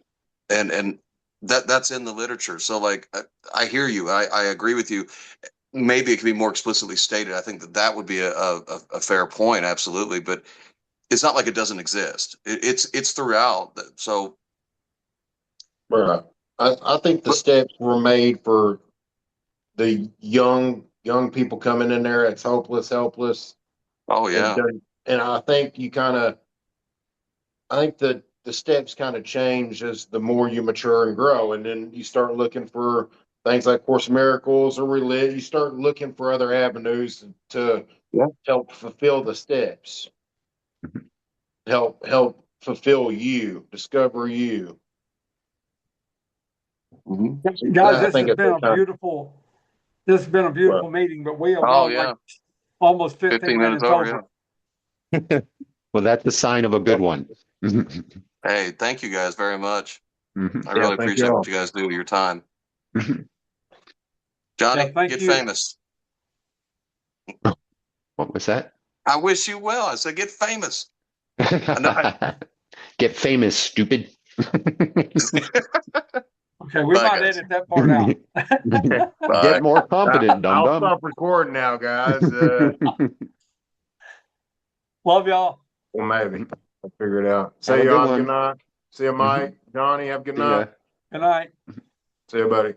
And that's in the literature. So like, I hear you. I agree with you. Maybe it could be more explicitly stated. I think that would be a fair point. Absolutely. But it's not like it doesn't exist. It's throughout. So, Right. I think the but, steps were made for the young people coming in there. It's helpless, oh and yeah. and I think I think that the steps kind of change as the more you mature and grow, and then you start looking for things like Course in Miracles or religion. You start looking for other avenues to Yeah. help fulfill the steps, help fulfill you, discover you. Mm-hmm. Guys, I think at that time, this has been a well, beautiful meeting, but we have Oh gone like yeah. almost 15 15 minutes minutes over. over. Yeah. Well, that's a sign of a good one. Hey, thank you guys very much. Mhm. I yeah, really thank you appreciate what all. you guys do with your time. Mhm. Yeah, Johnny, thank get you. famous. What was that? I wish you well. I said, get famous. No, Get famous, stupid. Okay, we bye, might guys. edit that part out. Okay, Get bye. more confident, dum I'll dum. stop recording now, guys. Love y'all. Well, maybe I'll figure it out. Have See a good y'all. Have a good one. night. See you, Mhm. Mike. Johnny, have a good See ya. night. Good night. See you, buddy.